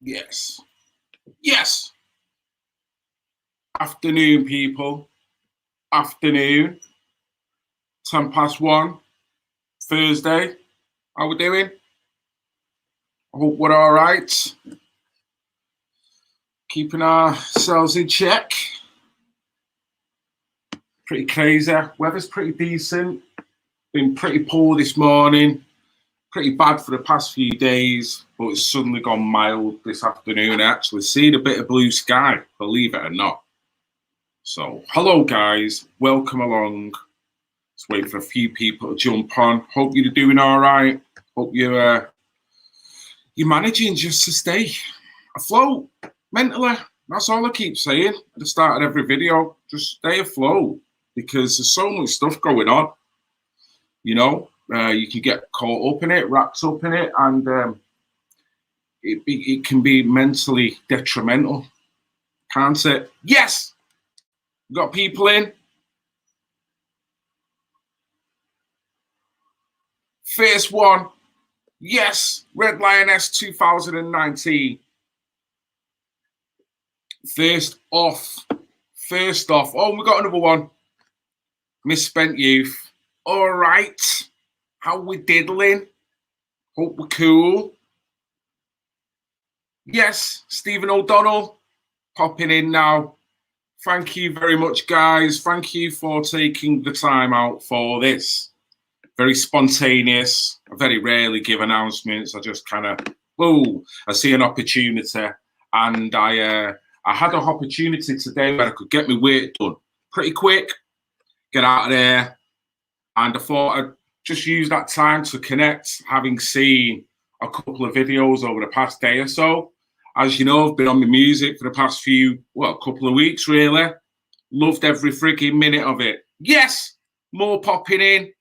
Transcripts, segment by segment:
Yes. Yes. Afternoon, people. Afternoon. 1:10, Thursday. How we doing? I hope we're all right. Keeping ourselves in check. Pretty crazy. Weather's pretty decent. Been pretty poor this morning. Pretty bad for the past few days, but it's suddenly gone mild this afternoon. I actually seen a bit of blue sky, believe it or not. So, hello guys, welcome along. Let's wait for a few people to jump on. Hope you're doing all right. Hope you're managing just to stay afloat mentally. That's all I keep saying at the start of every video. Just stay afloat because there's so much stuff going on. You know, you can get caught up in it, wrapped up in it, and it can be mentally detrimental. Can't it? Yes! We've got people in. First one. Yes, Red Lioness 2019. First off. Oh, we got another one. Misspent Youth. All right. How we diddling? Hope we're cool. Yes, Stephen O'Donnell popping in now. Thank you very much, guys. Thank you for taking the time out for this. Very spontaneous. I very rarely give announcements. I just kind of, I see an opportunity. And I had an opportunity today where I could get my work done pretty quick, get out of there. And I thought I'd just use that time to connect, having seen a couple of videos over the past day or so. As you know, I've been on my music for the past couple of weeks, really. Loved every freaking minute of it. Yes, more popping in.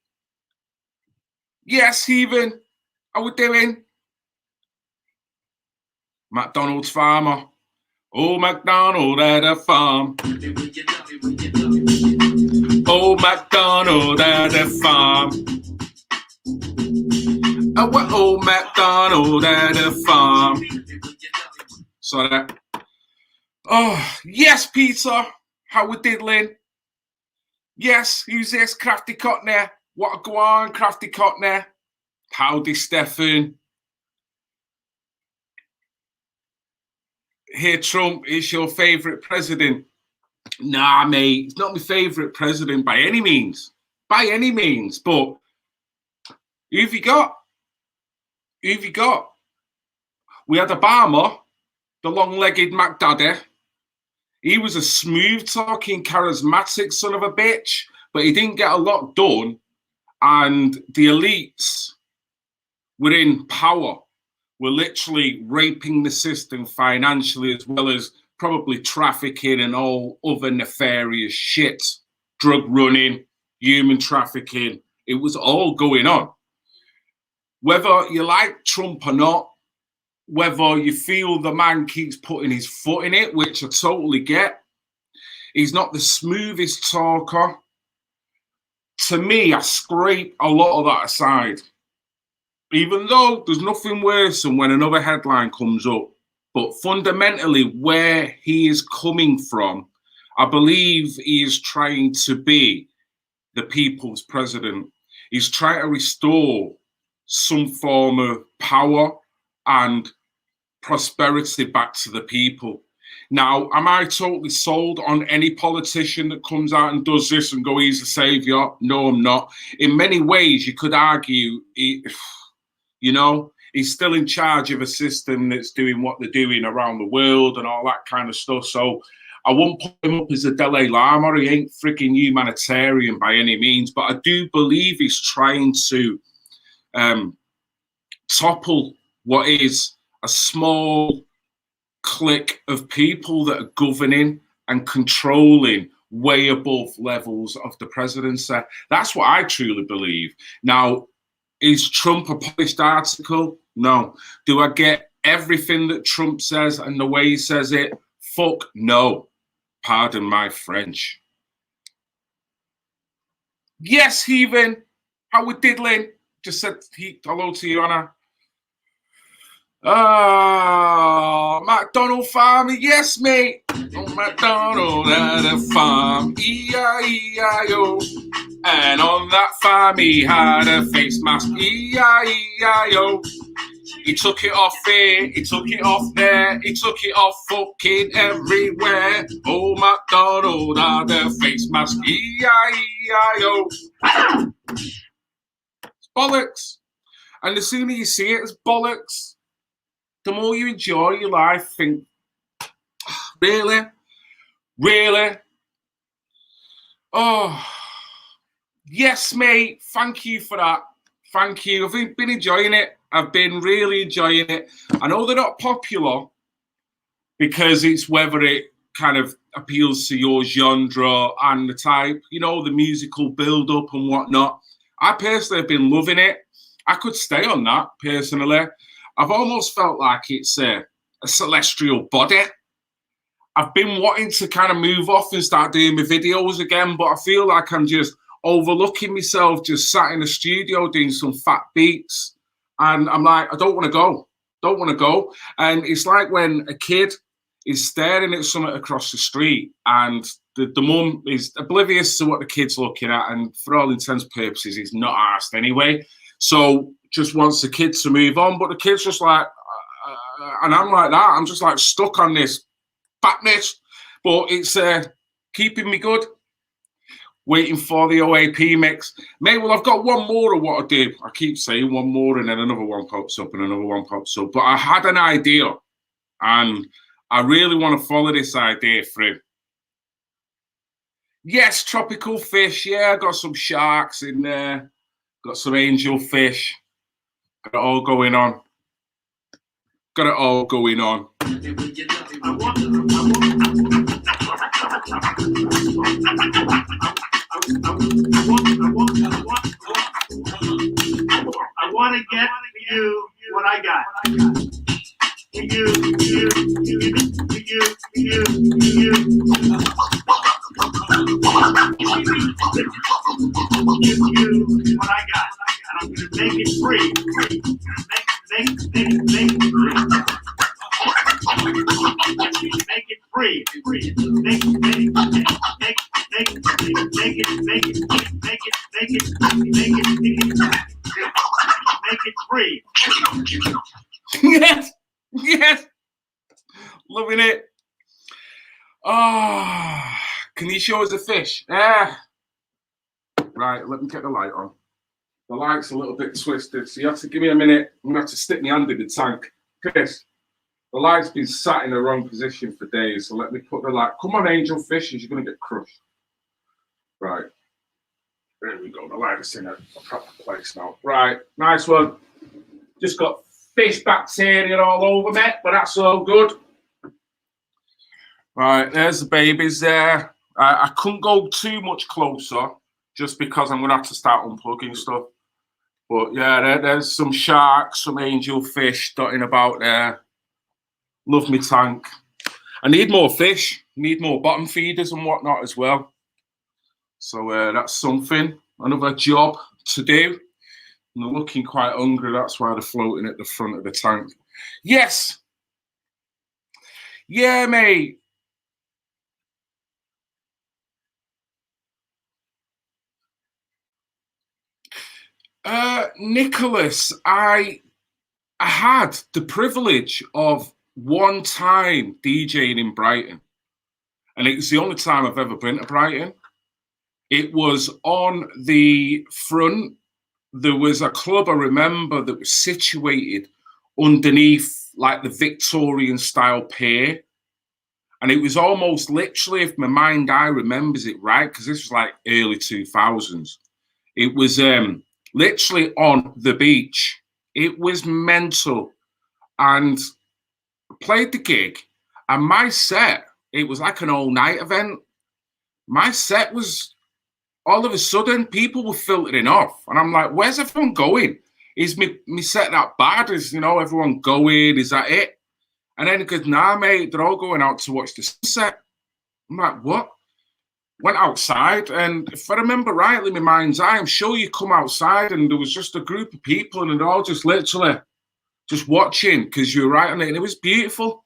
Yes, Stephen, how we doing? McDonald's farmer. Oh, McDonald at a farm. Oh, McDonald at a farm. Oh, McDonald at a farm. Sorry. Oh, yes, Peter. How we diddling? Yes, who's this? Crafty Cottner. What a go on, Crafty Cottner. Howdy, Stefan. Here, Trump is your favourite president. Nah, mate, he's not my favourite president by any means. By any means. But who have you got? Who have you got? We had Obama, the long-legged McDaddy. He was a smooth-talking, charismatic son of a bitch, but he didn't get a lot done. And the elites were in power, were literally raping the system financially, as well as probably trafficking and all other nefarious shit. Drug running, human trafficking. It was all going on. Whether you like Trump or not, whether you feel the man keeps putting his foot in it, which I totally get, he's not the smoothest talker. To me, I scrape a lot of that aside. Even though there's nothing worse than when another headline comes up. But fundamentally, where he is coming from, I believe he is trying to be the people's president. He's trying to restore some form of power and prosperity back to the people. Now, am I totally sold on any politician that comes out and does this and go, he's a savior? No, I'm not. In many ways, you could argue, you know, he's still in charge of a system that's doing what they're doing around the world and all that kind of stuff. So I won't put him up as a Dalai Lama. He ain't freaking humanitarian by any means, but I do believe he's trying to topple what is a small clique of people that are governing and controlling way above levels of the presidency. That's what I truly believe. Now, is Trump a polished article? No. Do I get everything that Trump says and the way he says it? Fuck no. Pardon my French. Yes, Heathen. How we diddling? Just said hello to you, Anna. McDonald farm, yes, mate. On McDonald had a farm, E-I-E-I-O. And on that farm he had a face mask, E-I-E-I-O. He took it off here, he took it off there, he took it off fucking everywhere. Oh, McDonald had a face mask, E-I-E-I-O. It's bollocks. And the sooner you see it as bollocks, the more you enjoy your life. Think, really? Really? Oh, yes, mate. Thank you for that. Thank you. I've been enjoying it. I've been really enjoying it. I know they're not popular because it's whether it kind of appeals to your genre and the type, you know, the musical build-up and whatnot. I personally have been loving it. I could stay on that, personally. I've almost felt like it's a celestial body. I've been wanting to kind of move off and start doing my videos again, but I feel like I'm just overlooking myself, just sat in the studio doing some fat beats. And I'm like, I don't want to go. Don't want to go. And it's like when a kid is staring at something across the street and the mum is oblivious to what the kid's looking at, and for all intents and purposes, he's not asked anyway. So just wants the kid to move on, but the kid's just like, and I'm like that. I'm just like stuck on this fatness, but it's keeping me good. Waiting for the OAP mix. Mate, well, I've got one more of what I do. I keep saying one more and then another one pops up and another one pops up. But I had an idea and I really want to follow this idea through. Yes, tropical fish. Yeah, I got some sharks in there. Got some angel fish. Got it all going on. Got it all going on. I want to get for you what I got. For you. Give you what I got, and I'm gonna make it free. Make it free. Make it free. Make it free. Yes, yes, loving it. Oh, can you show us the fish? Yeah. Right, let me get the light on. The light's a little bit twisted, so you have to give me a minute. I'm gonna have to stick my hand in the tank. Chris, the light's been sat in the wrong position for days, so let me put the light. Come on, angel fishes, you're gonna get crushed. Right. There we go. The light's in a proper place now. Right, nice one. Just got fish bacteria all over me, but that's all good. Right, there's the babies there. I couldn't go too much closer just because I'm going to have to start unplugging stuff. But yeah, there's some sharks, some angel fish dotting about there. Love me tank. I need more fish. Need more bottom feeders and whatnot as well. So that's something. Another job to do. And they're looking quite hungry. That's why they're floating at the front of the tank. Yes. Yeah, mate. Nicholas, I had the privilege of one time DJing in Brighton. And it was the only time I've ever been to Brighton. It was on the front. There was a club I remember that was situated underneath like the Victorian style pier. And it was almost literally, if my mind eye remembers it right, because this was like early 2000s, it was literally on the beach. It was mental. And I played the gig, and my set, it was like an all-night event. My set was, all of a sudden, people were filtering off. And I'm like, where's everyone going? Is me set that bad? Is, you know, everyone going? Is that it? And then he goes, nah, mate, they're all going out to watch the sunset. I'm like, what? Went outside, and if I remember rightly, my mind's eye, I'm sure you come outside and there was just a group of people and they're all just literally just watching because you were right on it, and it was beautiful.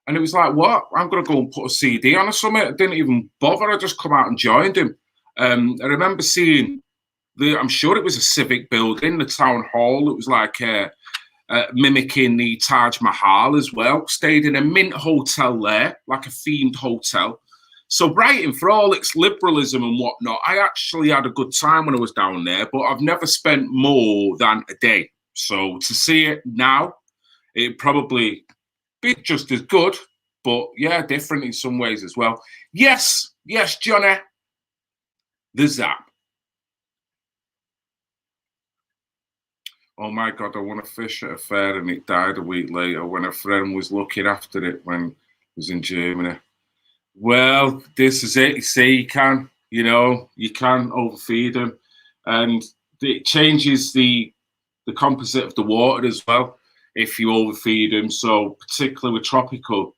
And it was like, what? I'm going to go and put a CD on or something. I didn't even bother. I just come out and joined him. I remember seeing I'm sure it was a civic building, the town hall. It was like mimicking the Taj Mahal as well. Stayed in a mint hotel there, like a themed hotel. So Brighton, for all its liberalism and whatnot, I actually had a good time when I was down there, but I've never spent more than a day. So to see it now, it'd probably be just as good, but yeah, different in some ways as well. Yes, Johnny, the Zap. Oh my God, I won a fish at a fair and it died a week later when a friend was looking after it when it was in Germany. Well, this is it. You see, you can overfeed them, and it changes the composite of the water as well if you overfeed them. So particularly with tropical,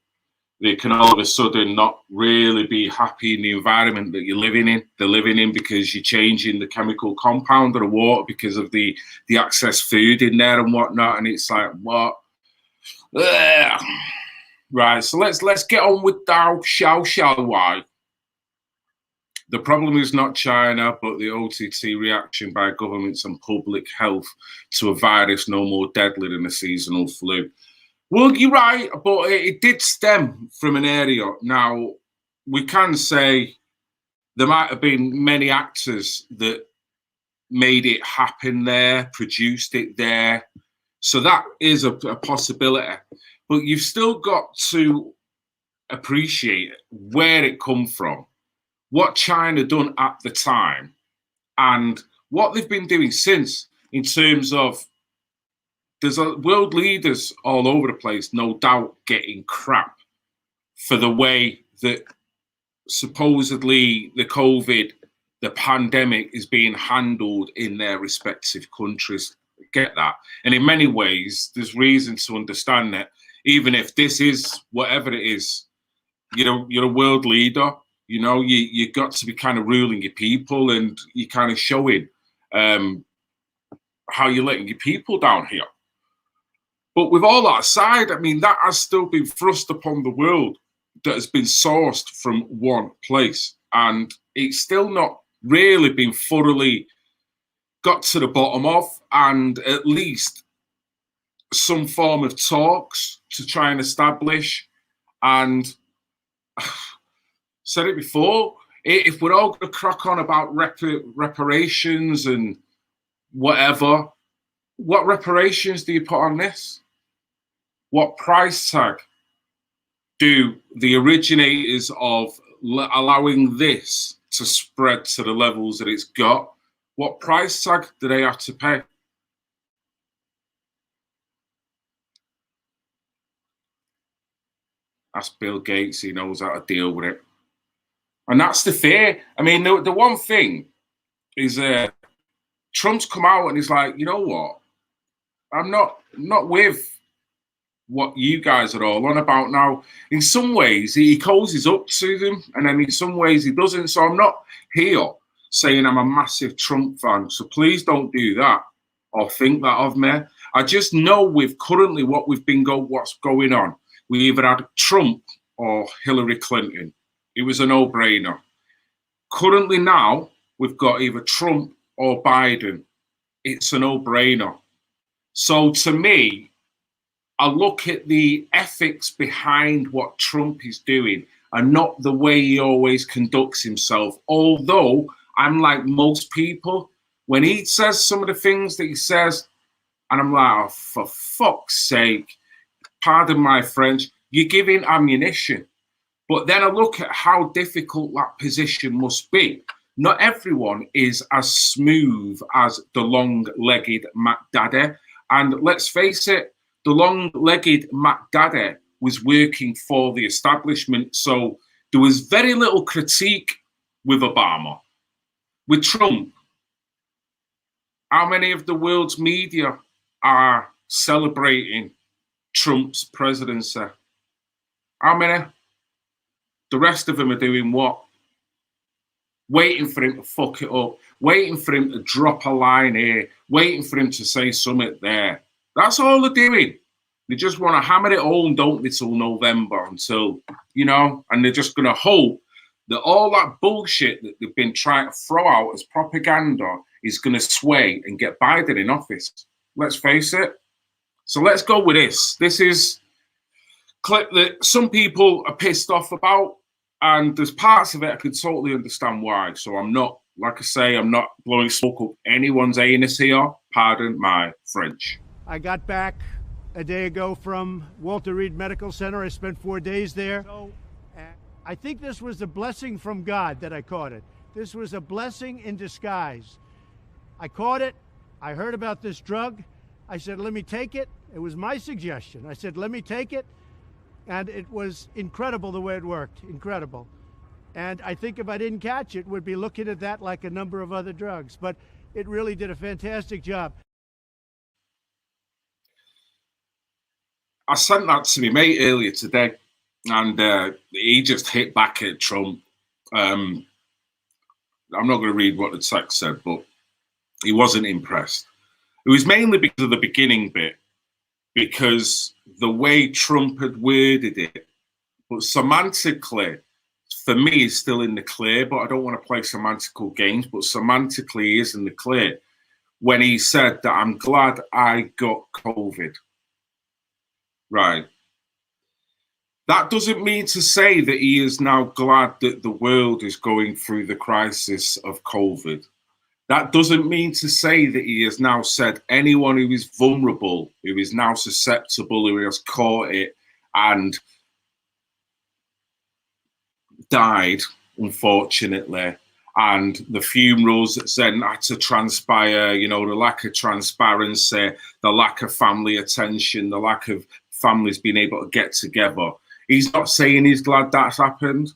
they can all of a sudden not really be happy in the environment that you're living in. They're living in because you're changing the chemical compound of the water because of the excess food in there and whatnot. And it's like, what? Ugh. Right, so let's get on with thou shall we? The problem is not China, but the OTT reaction by governments and public health to a virus no more deadly than a seasonal flu. Well, you're right, but it did stem from an area. Now, we can say there might have been many actors that made it happen there, produced it there. So that is a possibility. But you've still got to appreciate where it come from, what China done at the time, and what they've been doing since in terms of there's world leaders all over the place, no doubt, getting crap for the way that supposedly the COVID, the pandemic is being handled in their respective countries. Get that. And in many ways, there's reason to understand that even if this is whatever it is, you're a world leader. You got to be kind of ruling your people, and you're kind of showing how you're letting your people down here. But with all that aside, I mean, that has still been thrust upon the world that has been sourced from one place, and it's still not really been thoroughly got to the bottom of, and at least some form of talks to try and establish. And said it before, if we're all going to crack on about reparations and whatever, what reparations do you put on this? What price tag do the originators of allowing this to spread to the levels that it's got, what price tag do they have to pay? Ask Bill Gates, he knows how to deal with it. And that's the fear. I mean, the one thing is Trump's come out and he's like, you know what? I'm not with what you guys are all on about now. In some ways, he cozies up to them, and then in some ways he doesn't. So I'm not here saying I'm a massive Trump fan. So please don't do that or think that of me. I just know with currently what's going on. We either had Trump or Hillary Clinton. It was a no-brainer. Currently now, we've got either Trump or Biden. It's a no-brainer. So to me, I look at the ethics behind what Trump is doing and not the way he always conducts himself. Although I'm like most people, when he says some of the things that he says, and I'm like, oh, for fuck's sake, pardon my French, you're giving ammunition. But then I look at how difficult that position must be. Not everyone is as smooth as the long-legged Mac Daddy. And let's face it, the long-legged Mac Daddy was working for the establishment. So there was very little critique with Obama. With Trump, how many of the world's media are celebrating Trump's presidency? How many? The rest of them are doing what? Waiting for him to fuck it up, waiting for him to drop a line here, waiting for him to say something there. That's all they're doing. They just want to hammer it home, don't they, till November, until, and they're just going to hope that all that bullshit that they've been trying to throw out as propaganda is going to sway and get Biden in office. Let's face it. So let's go with this. This is a clip that some people are pissed off about, and there's parts of it I can totally understand why. So I'm not, like I say, I'm not blowing smoke up anyone's anus here. Pardon my French. I got back a day ago from Walter Reed Medical Center. I spent 4 days there. So, I think this was a blessing from God that I caught it. This was a blessing in disguise. I caught it. I heard about this drug. I said, let me take it. It was my suggestion. I said, let me take it. And it was incredible the way it worked. Incredible. And I think if I didn't catch it, we'd be looking at that like a number of other drugs. But it really did a fantastic job. I sent that to my mate earlier today, and he just hit back at Trump. I'm not going to read what the text said, but he wasn't impressed. It was mainly because of the beginning bit, because the way Trump had worded it, but semantically, for me, is still in the clear, but I don't want to play semantical games, but semantically he is in the clear when he said that I'm glad I got COVID. Right. That doesn't mean to say that he is now glad that the world is going through the crisis of COVID. That doesn't mean to say that he has now said anyone who is vulnerable, who is now susceptible, who has caught it and died, unfortunately, and the funerals that then had to transpire, the lack of transparency, the lack of family attention, the lack of families being able to get together. He's not saying he's glad that's happened.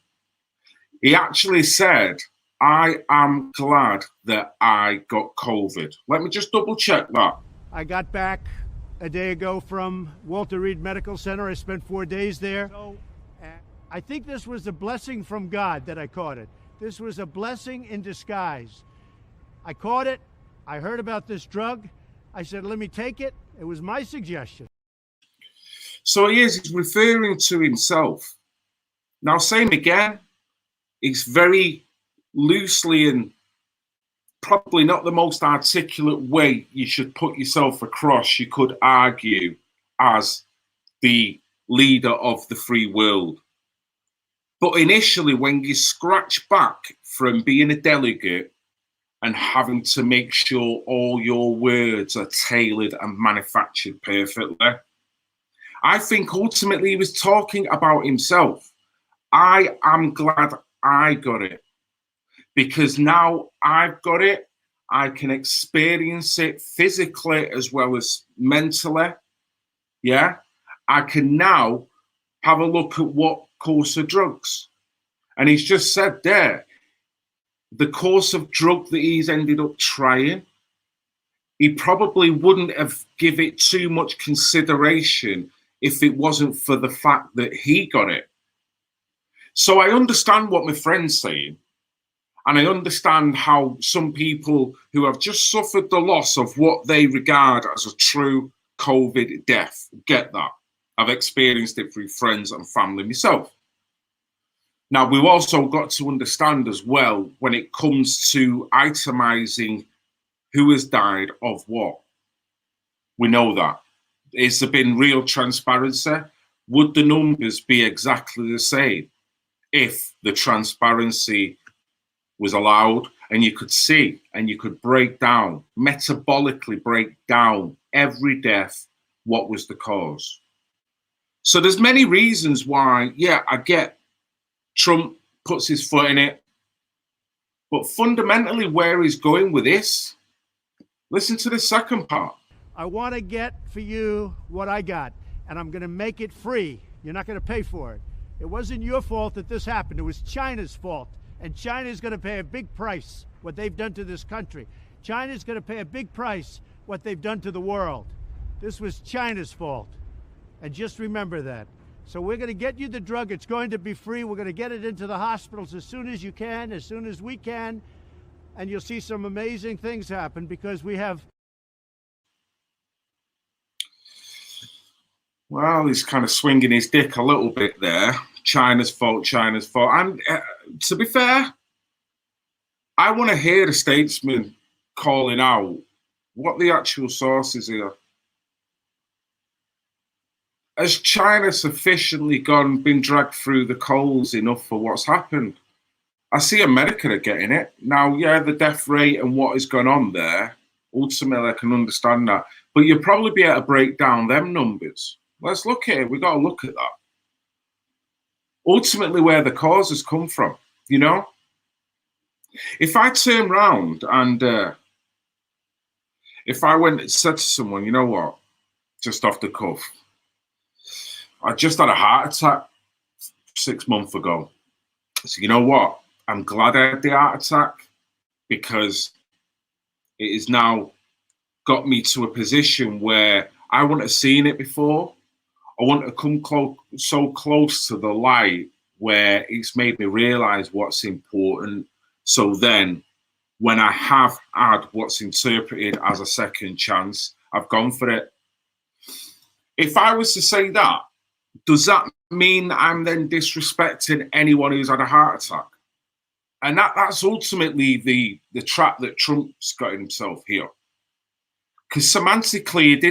He actually said, I am glad that I got COVID. Let me just double check that. I got back a day ago from Walter Reed Medical Center. I spent 4 days there. So, I think this was a blessing from God that I caught it. This was a blessing in disguise. I caught it. I heard about this drug. I said, let me take it. It was my suggestion. So he's referring to himself. Now, same again, it's very loosely and probably not the most articulate way you should put yourself across, you could argue, as the leader of the free world. But initially, when you scratch back from being a delegate and having to make sure all your words are tailored and manufactured perfectly, I think ultimately he was talking about himself. I am glad I got it, because now I've got it, I can experience it physically as well as mentally. Yeah, I can now have a look at what course of drugs. And he's just said there, the course of drug that he's ended up trying, he probably wouldn't have given it too much consideration if it wasn't for the fact that he got it. So I understand what my friend's saying. And I understand how some people who have just suffered the loss of what they regard as a true COVID death get that. I've experienced it through friends and family myself. Now, we've also got to understand as well, when it comes to itemizing who has died of what, we know that. Has there been real transparency? Would the numbers be exactly the same if the transparency was allowed and you could see and you could break down, metabolically break down every death, what was the cause? So there's many reasons why, yeah, I get Trump puts his foot in it, but fundamentally where he's going with this, listen to the second part. I want to get for you what I got, and I'm going to make it free. You're not going to pay for it. It wasn't your fault that this happened. It was China's fault, and China's going to pay a big price, what they've done to this country. China's going to pay a big price, what they've done to the world. This was China's fault, and just remember that. So we're going to get you the drug. It's going to be free. We're going to get it into the hospitals as soon as you can, as soon as we can, and you'll see some amazing things happen because we have... Well, he's kind of swinging his dick a little bit there. China's fault, China's fault. And to be fair, I want to hear the statesman calling out what the actual source is here. Has China sufficiently been dragged through the coals enough for what's happened? I see America are getting it. Now, yeah, the death rate and what has gone on there, ultimately I can understand that. But you'll probably be able to break down them numbers. Let's look at it. We've got to look at that. Ultimately, where the causes come from, you know? If I turn round and if I went and said to someone, you know what, just off the cuff, I just had a heart attack 6 months ago. So you know what? I'm glad I had the heart attack because it has now got me to a position where I wouldn't have seen it before. I want to come so close to the light where it's made me realize what's important. So then when I have had what's interpreted as a second chance, I've gone for it. If I was to say that, does that mean I'm then disrespecting anyone who's had a heart attack? And that's ultimately the trap that Trump's got himself here. Because semantically,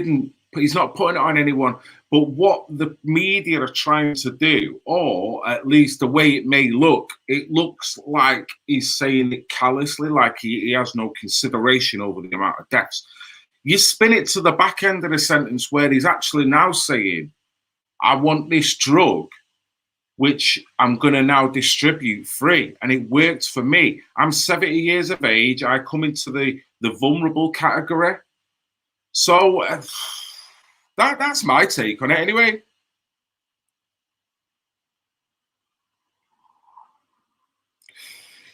he's not putting it on anyone. But what the media are trying to do, or at least the way it may look, it looks like he's saying it callously, like he has no consideration over the amount of deaths. You spin it to the back end of the sentence where he's actually now saying, I want this drug, which I'm going to now distribute free. And it worked for me. I'm 70 years of age. I come into the vulnerable category. So that's my take on it anyway.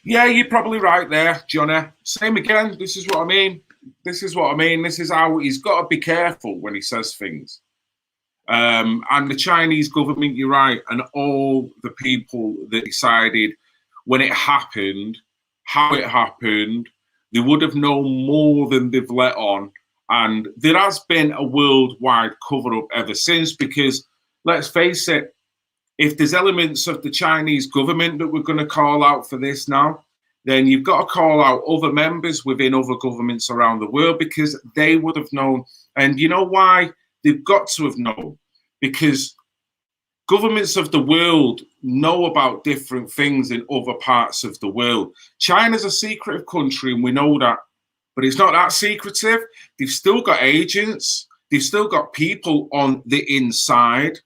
Yeah, you're probably right there, Johnny. Same again. This is what I mean. This is how he's got to be careful when he says things. And the Chinese government, you're right, and all the people that decided when it happened, how it happened, they would have known more than they've let on. And there has been a worldwide cover-up ever since because, let's face it, if there's elements of the Chinese government that we're going to call out for this now, then you've got to call out other members within other governments around the world because they would have known. And you know why? They've got to have known because governments of the world know about different things in other parts of the world. China's a secretive country, and we know that, but it's not that secretive. They've still got agents. They've still got people on the inside.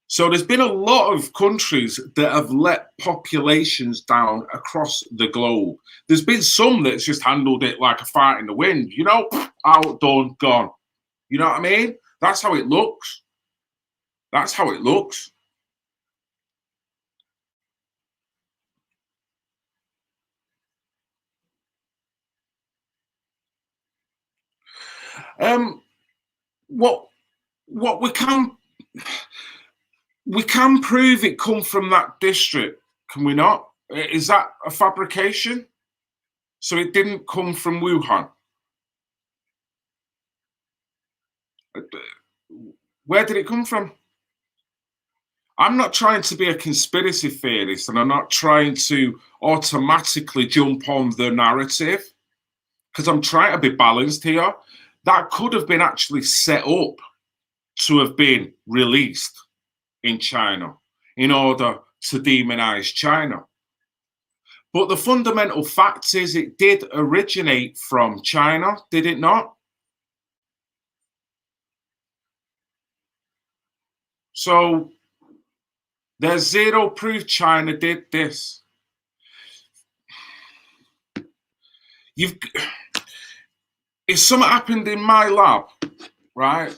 So there's been a lot of countries that have let populations down across the globe. There's been some that's just handled it like a fart in the wind, you know, out, done, gone. You know what I mean? That's how it looks. That's how it looks. What we can prove it come from that district, can we not? Is that a fabrication? So it didn't come from Wuhan. Where did it come from? I'm not trying to be a conspiracy theorist, and I'm not trying to automatically jump on the narrative because I'm trying to be balanced here. That could have been actually set up to have been released in China in order to demonize China. But the fundamental fact is it did originate from China, did it not? So there's zero proof China did this. If something happened in my lab, right,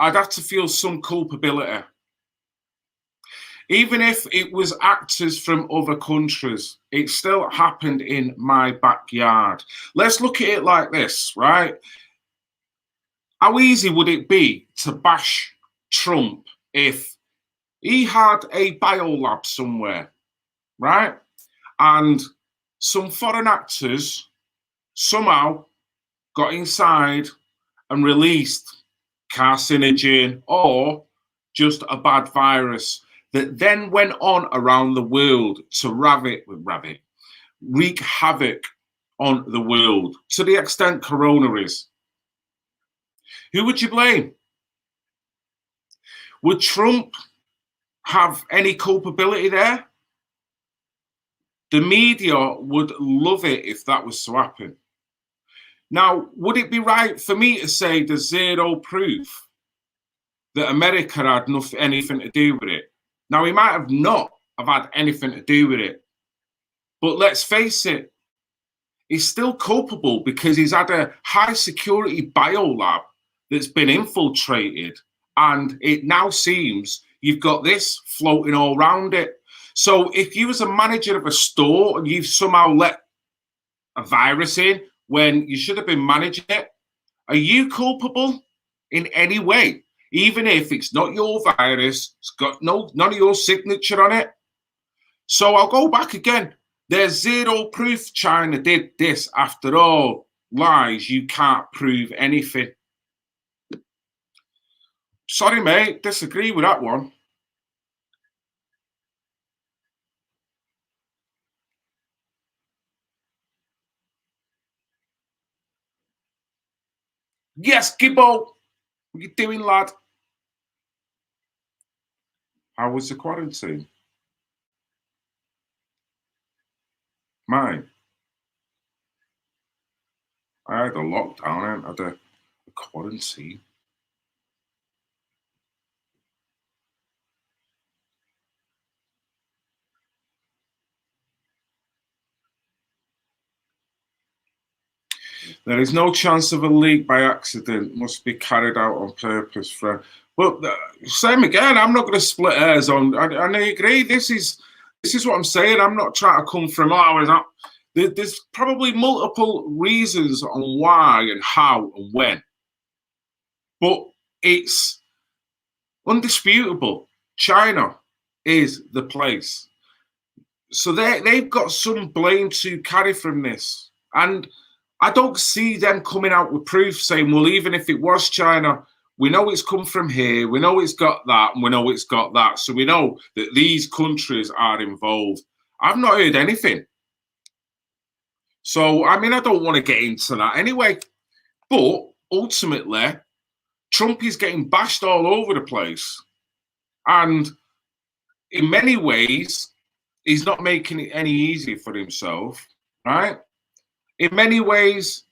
I'd have to feel some culpability. Even if it was actors from other countries, it still happened in my backyard. Let's look at it like this, right? How easy would it be to bash Trump if he had a biolab somewhere, right? And some foreign actors somehow got inside and released carcinogen or just a bad virus that then went on around the world to wreak havoc on the world to the extent corona is. Who would you blame? Would Trump have any culpability there? The media would love it if that was to happen. Now, would it be right for me to say there's zero proof that America had anything to do with it? Now, he might have not have had anything to do with it. But let's face it, he's still culpable because he's had a high security biolab that's been infiltrated. And it now seems you've got this floating all around it. So if you was a manager of a store and you've somehow let a virus in when you should have been managing it, are you culpable in any way? Even if it's not your virus, it's got none of your signature on it. So I'll go back again. There's zero proof China did this. After all, lies, you can't prove anything. Sorry, mate, disagree with that one. Yes, Gibbo. What you doing, lad? How was the quarantine? Mine. I had a lockdown. I had a quarantine. There is no chance of a leak by accident. Must be carried out on purpose. But same again. I'm not going to split hairs on. I agree. This is what I'm saying. I'm not trying to come from. There's probably multiple reasons on why and how and when. But it's undisputable. China is the place. So they've got some blame to carry from this. And I don't see them coming out with proof saying, well, even if it was China, we know it's come from here, we know it's got that, and we know it's got that. So we know that these countries are involved. I've not heard anything. So, I mean, I don't want to get into that anyway. But ultimately, Trump is getting bashed all over the place. And in many ways, he's not making it any easier for himself, right? In many ways,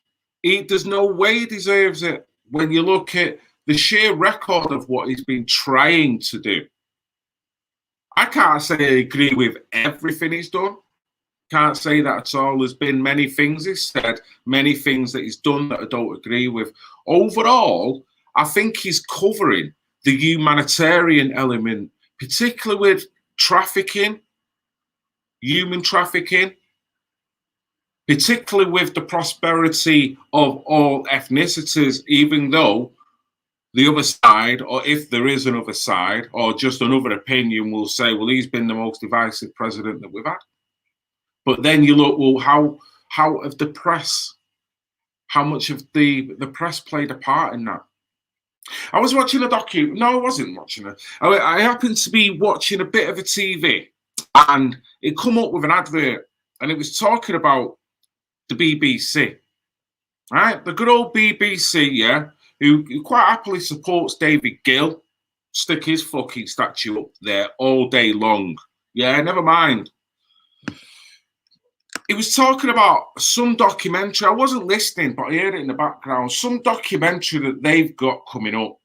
there's no way he deserves it when you look at the sheer record of what he's been trying to do. I can't say I agree with everything he's done. Can't say that at all. There's been many things he's said, many things that he's done that I don't agree with. Overall, I think he's covering the humanitarian element, particularly with trafficking, human trafficking, particularly with the prosperity of all ethnicities, even though the other side, or if there is another side, or just another opinion, will say, well, he's been the most divisive president that we've had. But then you look, well, how have the press, how much of the press played a part in that? I was watching a no, I wasn't watching it. I happened to be watching a bit of a TV, and it come up with an advert, and it was talking about the BBC, right? The good old BBC, yeah, who quite happily supports David Gill. Stick his fucking statue up there all day long. Yeah, never mind. It was talking about some documentary. I wasn't listening, but I heard it in the background. Some documentary that they've got coming up,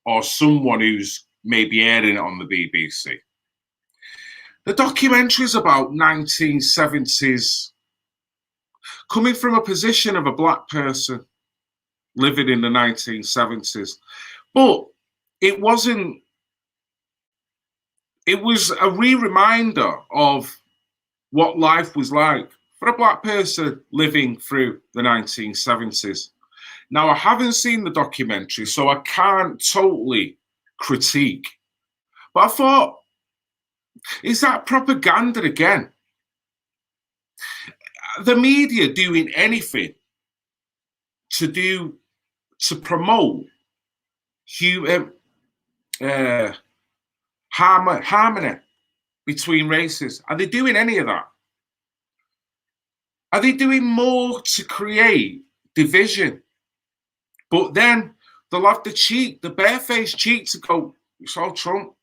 or someone who's maybe airing it on the BBC. The documentary is about 1970s, coming from a position of a black person living in the 1970s. But it wasn't, it was a reminder of what life was like for a black person living through the 1970s. Now, I haven't seen the documentary, so I can't totally critique. But I thought, is that propaganda again? The media doing anything to promote harmony between races. Are they doing any of that? Are they doing more to create division? But then they'll have the barefaced cheat to go, it's all Trump.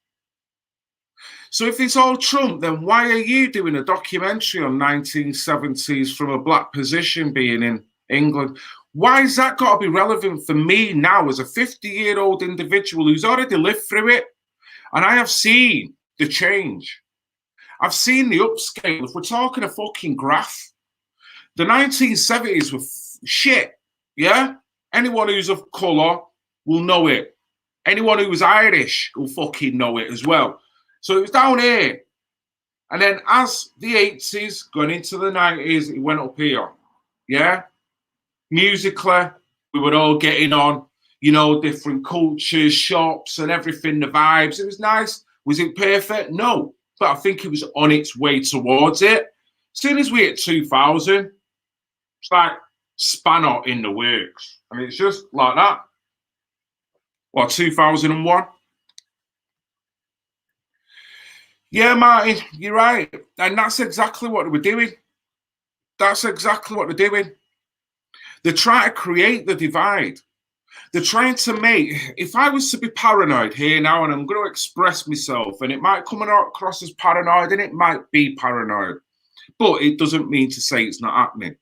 So if it's all Trump, then why are you doing a documentary on 1970s from a black position being in England? Why has that got to be relevant for me now as a 50-year-old individual who's already lived through it? And I have seen the change. I've seen the upscale. If we're talking a fucking graph, the 1970s were shit, yeah? Anyone who's of colour will know it. Anyone who was Irish will fucking know it as well. So it was down here. And then as the 80s, going into the 90s, it went up here. Yeah? Musically, we were all getting on, you know, different cultures, shops and everything, the vibes. It was nice. Was it perfect? No. But I think it was on its way towards it. As soon as we hit 2000, it's like spanner in the works. I mean, it's just like that. What, 2001? Yeah, Martin, you're right. And that's exactly what we're doing. That's exactly what they're doing. They're trying to create the divide. They're trying to make, if I was to be paranoid here now, and I'm going to express myself, and it might come across as paranoid, and it might be paranoid, but it doesn't mean to say it's not happening.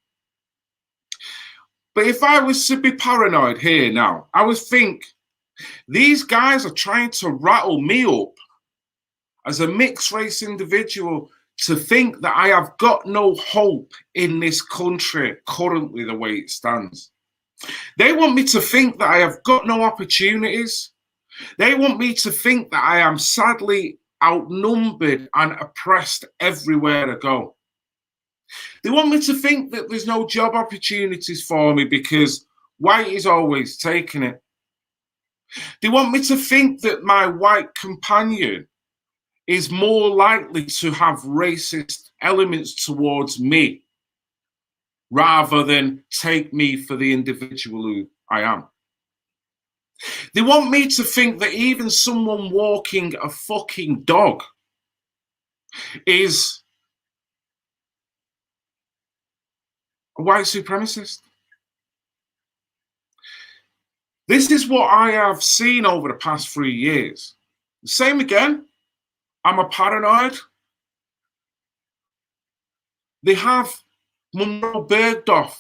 But if I was to be paranoid here now, I would think these guys are trying to rattle me up as a mixed race individual to think that I have got no hope in this country currently the way it stands. They want me to think that I have got no opportunities. They want me to think that I am sadly outnumbered and oppressed everywhere I go. They want me to think that there's no job opportunities for me because white is always taking it. They want me to think that my white companion is more likely to have racist elements towards me rather than take me for the individual who I am. They want me to think that even someone walking a fucking dog is a white supremacist. This is what I have seen over the past 3 years. Same again. I'm a paranoid. They have Monroe Bergdorf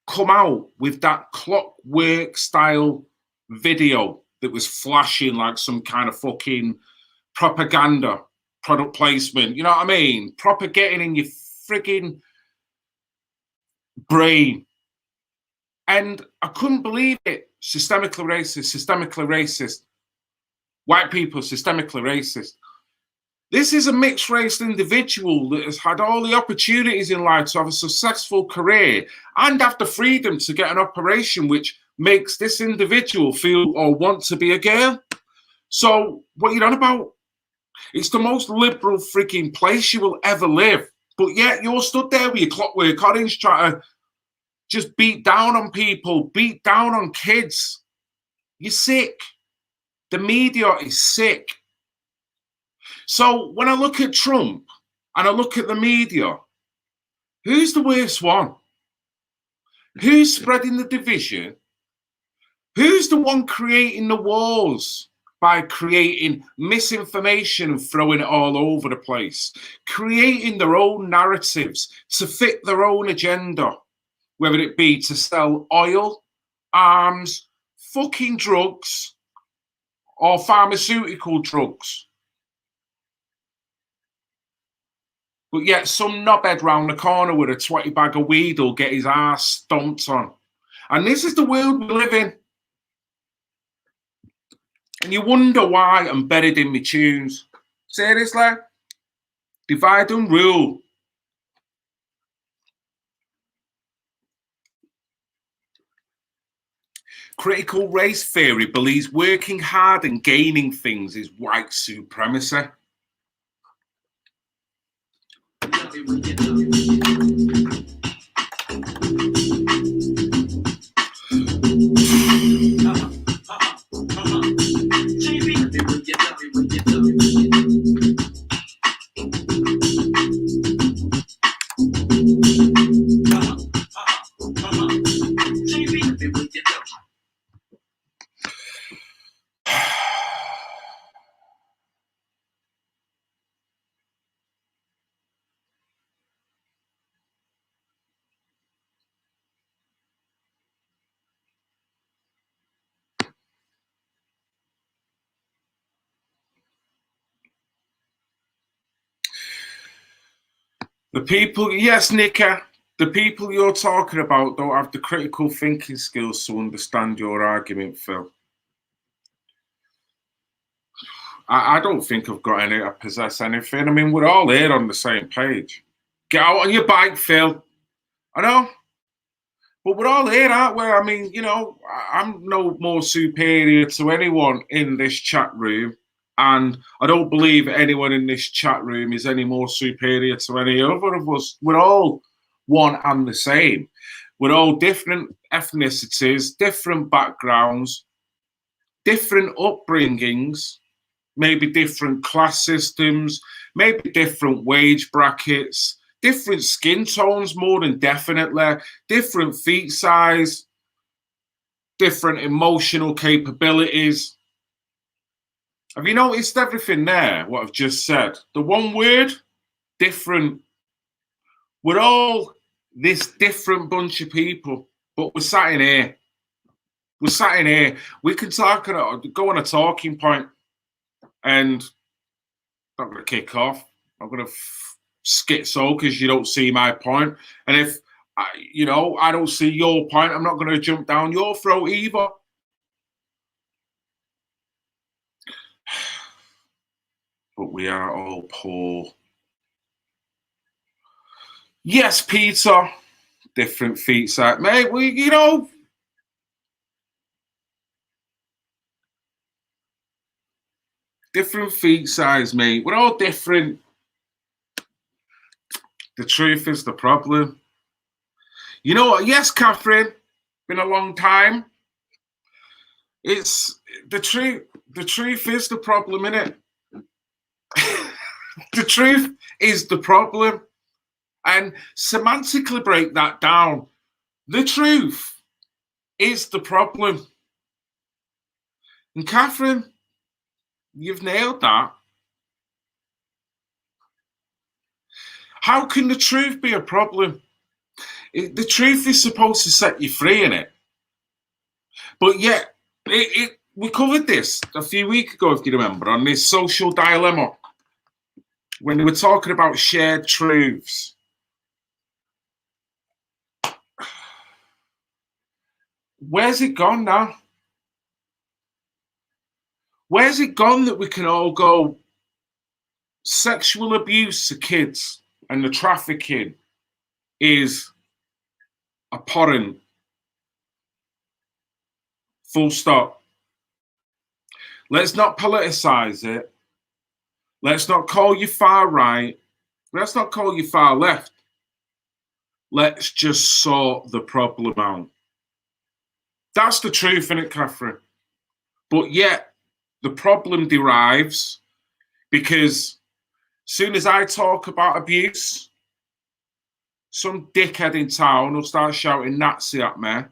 come out with that clockwork style video that was flashing like some kind of fucking propaganda, product placement. You know what I mean? Proper getting in your frigging brain. And I couldn't believe it. Systemically racist, systemically racist. White people, systemically racist. This is a mixed race individual that has had all the opportunities in life to have a successful career and have the freedom to get an operation which makes this individual feel or want to be a girl. So what are you on about? It's the most liberal freaking place you will ever live. But yet you're stood there with your clockwork orange trying to just beat down on people, beat down on kids. You're sick. The media is sick. So when I look at Trump and I look at the media, who's the worst one? Who's spreading the division? Who's the one creating the wars by creating misinformation and throwing it all over the place? Creating their own narratives to fit their own agenda, whether it be to sell oil, arms, fucking drugs, or pharmaceutical drugs. But yet some knobhead round the corner with a 20 bag of weed will get his ass stomped on. And this is the world we live in. And you wonder why I'm buried in my tunes. Seriously? Divide and rule. Critical race theory believes working hard and gaining things is white supremacy. The people, yes, Nika, the people you're talking about don't have the critical thinking skills to understand your argument, Phil. I don't think I've got any, I possess anything. I mean, we're all here on the same page. Get out on your bike, Phil. I know. But we're all here, aren't we? I mean, you know, I'm no more superior to anyone in this chat room. And I don't believe anyone in this chat room is any more superior to any other of us. We're all one and the same. We're all different ethnicities, different backgrounds, different upbringings, maybe different class systems, maybe different wage brackets, different skin tones, more than definitely, different feet size, different emotional capabilities. Have you noticed everything there, what I've just said? The one word, different. We're all this different bunch of people, but we're sat in here. We're sat in here. We can talk, go on a talking point, and I'm not going to kick off. I'm going to schizo because you don't see my point. And if, you know, I don't see your point, I'm not going to jump down your throat either. But we are all poor. Yes, Peter. Different feet size. Mate, we, you know. Different feet size, mate. We're all different. The truth is the problem. You know what? Yes, Catherine. Been a long time. It's the truth. The truth is the problem, innit? The truth is the problem. And semantically break that down. The truth is the problem. And Catherine, you've nailed that. How can the truth be a problem? The truth is supposed to set you free, innit? But yet, we covered this a few weeks ago, if you remember, on this social dilemma, when we were talking about shared truths. Where's it gone now? Where's it gone that we can all go, sexual abuse to kids and the trafficking is abhorrent? Full stop. Let's not politicize it. Let's not call you far right. Let's not call you far left. Let's just sort the problem out. That's the truth, isn't it, Catherine? But yet, the problem derives because as soon as I talk about abuse, some dickhead in town will start shouting Nazi at me. As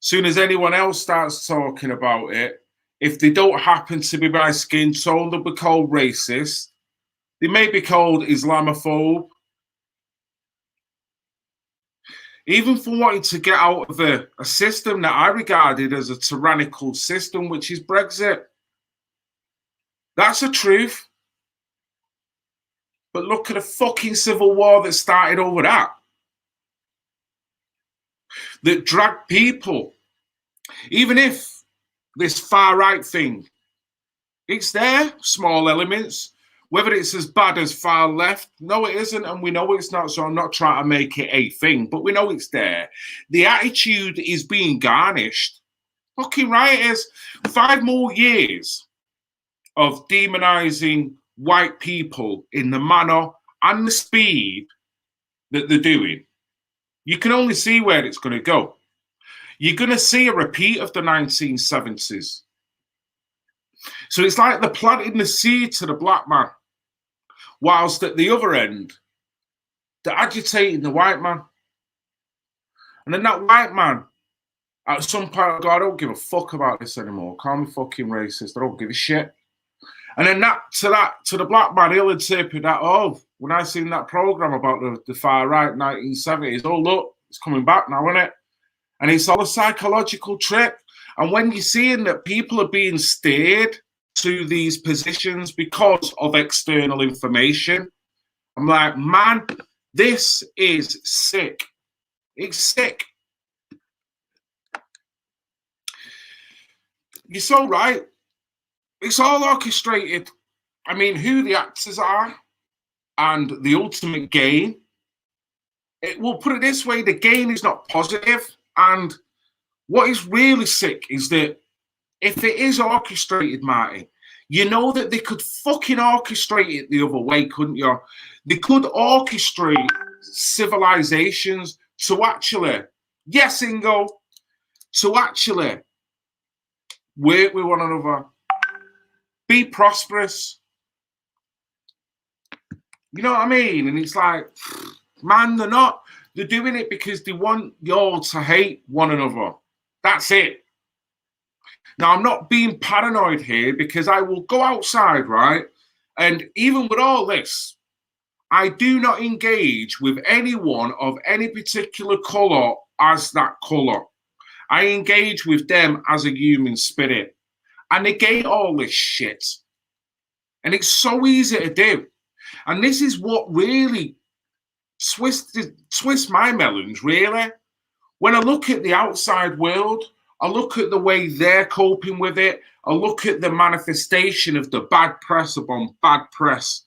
soon as anyone else starts talking about it, if they don't happen to be my skin tone, they'll be called racist. They may be called Islamophobe. Even for wanting to get out of a system that I regarded as a tyrannical system, which is Brexit. That's the truth. But look at the fucking civil war that started over that. That dragged people. Even if this far right thing, it's there, small elements. Whether it's as bad as far left, no, it isn't, and we know it's not, so I'm not trying to make it a thing, but we know it's there. The attitude is being garnished. Fucking right it is. 5 more years of demonizing white people in the manner and the speed that they're doing. You can only see where it's going to go. You're going to see a repeat of the 1970s. So it's like they're planting the seed to the black man, whilst at the other end, they're agitating the white man. And then that white man, at some point, go, I don't give a fuck about this anymore. Call me fucking racist. I don't give a shit. And then to the black man, he'll interpret that, oh, when I seen that program about the far right 1970s, oh, look, it's coming back now, isn't it? And it's all a psychological trick. And when you're seeing that people are being steered to these positions because of external information, I'm like, man, this is sick. It's sick. You're so right. It's all orchestrated. I mean, who the actors are and the ultimate gain. We'll put it this way, the gain is not positive. And what is really sick is that if it is orchestrated, Marty, you know that they could fucking orchestrate it the other way, couldn't you? They could orchestrate civilizations to actually, yes, Ingo, to actually work with one another, be prosperous. You know what I mean? And it's like, man, they're not. They're doing it because they want you all to hate one another. That's it. Now, I'm not being paranoid here because I will go outside, right? And even with all this, I do not engage with anyone of any particular colour as that colour. I engage with them as a human spirit. I negate all this shit. And it's so easy to do. And this is what really twists my melons, really. When I look at the outside world, I look at the way they're coping with it. I look at the manifestation of the bad press upon bad press.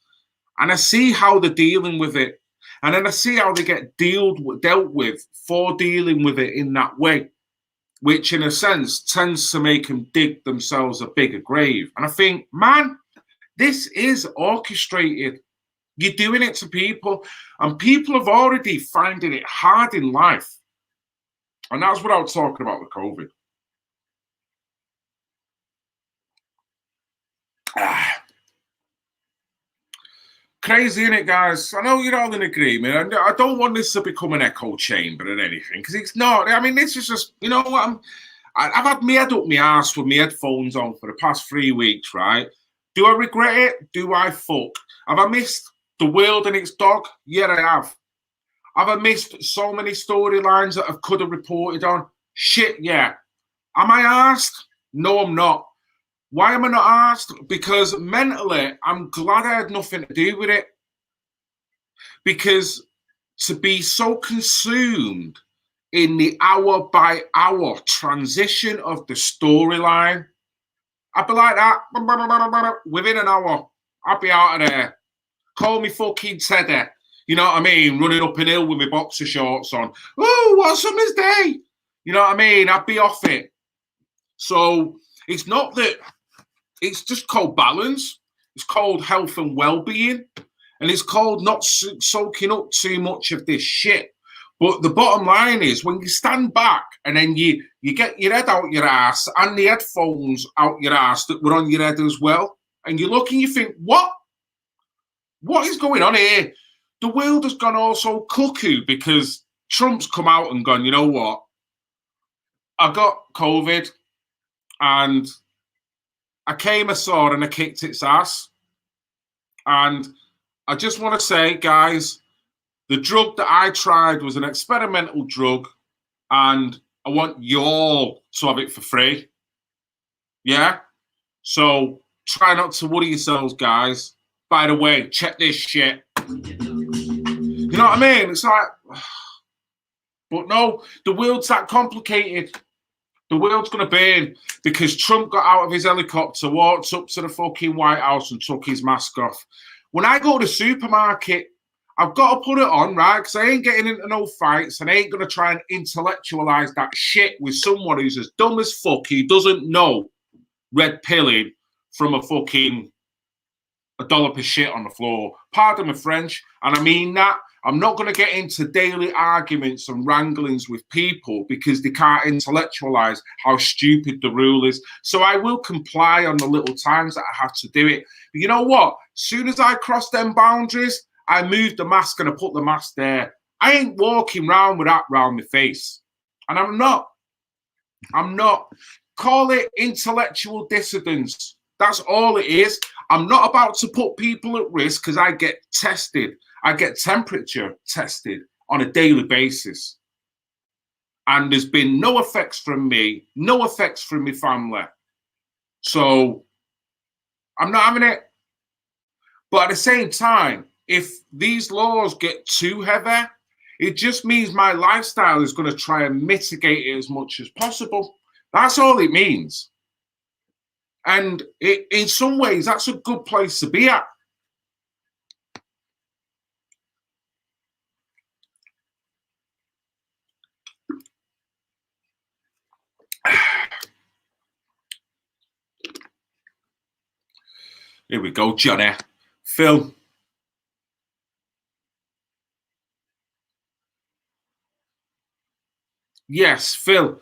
And I see how they're dealing with it. And then I see how they get dealt with for dealing with it in that way, which in a sense tends to make them dig themselves a bigger grave. And I think, man, this is orchestrated. You're doing it to people, and people have already finding it hard in life. And that's without talking about the COVID. Crazy, isn't it, guys? I know you're all in agreement. And I don't want this to become an echo chamber or anything, because it's not. I mean, this is just, you know what? I've had my head up my arse with my headphones on for the past 3 weeks, right? Do I regret it? Do I fuck? Have I missed the world and its dog? Yeah, I have. Have I missed so many storylines that I could have reported on? Shit, yeah. Am I arsed? No, I'm not. Why am I not arsed? Because mentally, I'm glad I had nothing to do with it. Because to be so consumed in the hour by hour transition of the storyline, I'd be like that. Within an hour, I'd be out of there. Call me fucking Teddy. You know what I mean? Running up an hill with my boxer shorts on. Oh, what summer's day? You know what I mean? I'd be off it. So it's not that, it's just called balance. It's called health and well-being. And it's called not soaking up too much of this shit. But the bottom line is, when you stand back and then you get your head out your ass and the headphones out your ass that were on your head as well, and you look and you think, what? What is going on here? The world has gone all so cuckoo because Trump's come out and gone, you know what? I got COVID and I came, I saw, and I kicked its ass. And I just want to say, guys, the drug that I tried was an experimental drug, and I want you all to have it for free. Yeah? So try not to worry yourselves, guys. By the way, check this shit. You know what I mean? It's like, but no, the world's that complicated. The world's going to burn because Trump got out of his helicopter, walked up to the fucking White House and took his mask off. When I go to the supermarket, I've got to put it on, right? Because I ain't getting into no fights and I ain't going to try and intellectualize that shit with someone who's as dumb as fuck. He doesn't know red pilling from a fucking $1 per shit on the floor. Pardon my French, and I mean that. I'm not going to get into daily arguments and wranglings with people because they can't intellectualize how stupid the rule is. So I will comply on the little times that I have to do it. But you know what? As soon as I cross them boundaries, I move the mask and I put the mask there. I ain't walking around with that round my face. And I'm not. Call it intellectual dissidence. That's all it is. I'm not about to put people at risk because I get tested. I get temperature tested on a daily basis. And there's been no effects from me, no effects from my family. So I'm not having it. But at the same time, if these laws get too heavy, it just means my lifestyle is going to try and mitigate it as much as possible. That's all it means. And in some ways, that's a good place to be at. Here we go, Johnny. Phil. Yes, Phil.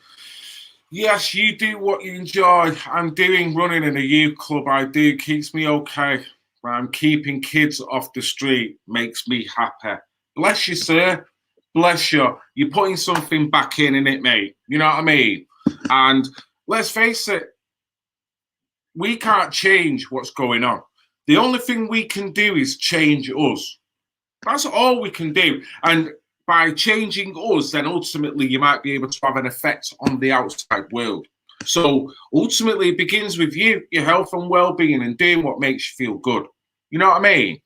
Yes, you do what you enjoy. I'm doing running in a youth club. I do. It keeps me okay. I'm keeping kids off the street. Makes me happy. Bless you, sir. Bless you. You're putting something back in it, mate. You know what I mean? And let's face it, we can't change what's going on. The only thing we can do is change us. That's all we can do. And by changing us, then ultimately you might be able to have an effect on the outside world. So ultimately it begins with you, your health and well-being, and doing what makes you feel good. You know what I mean?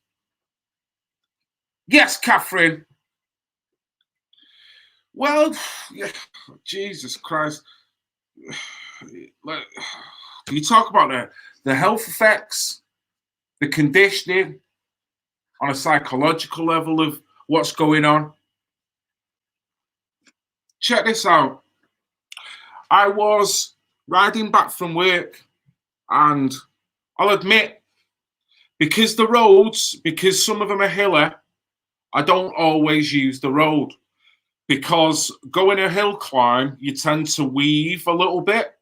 Yes, Catherine. Well, yeah, Jesus Christ. You talk about the health effects, the conditioning on a psychological level of what's going on. Check this out. I was riding back from work, and I'll admit, because the roads, because some of them are hilly, I don't always use the road. Because going a hill climb, you tend to weave a little bit.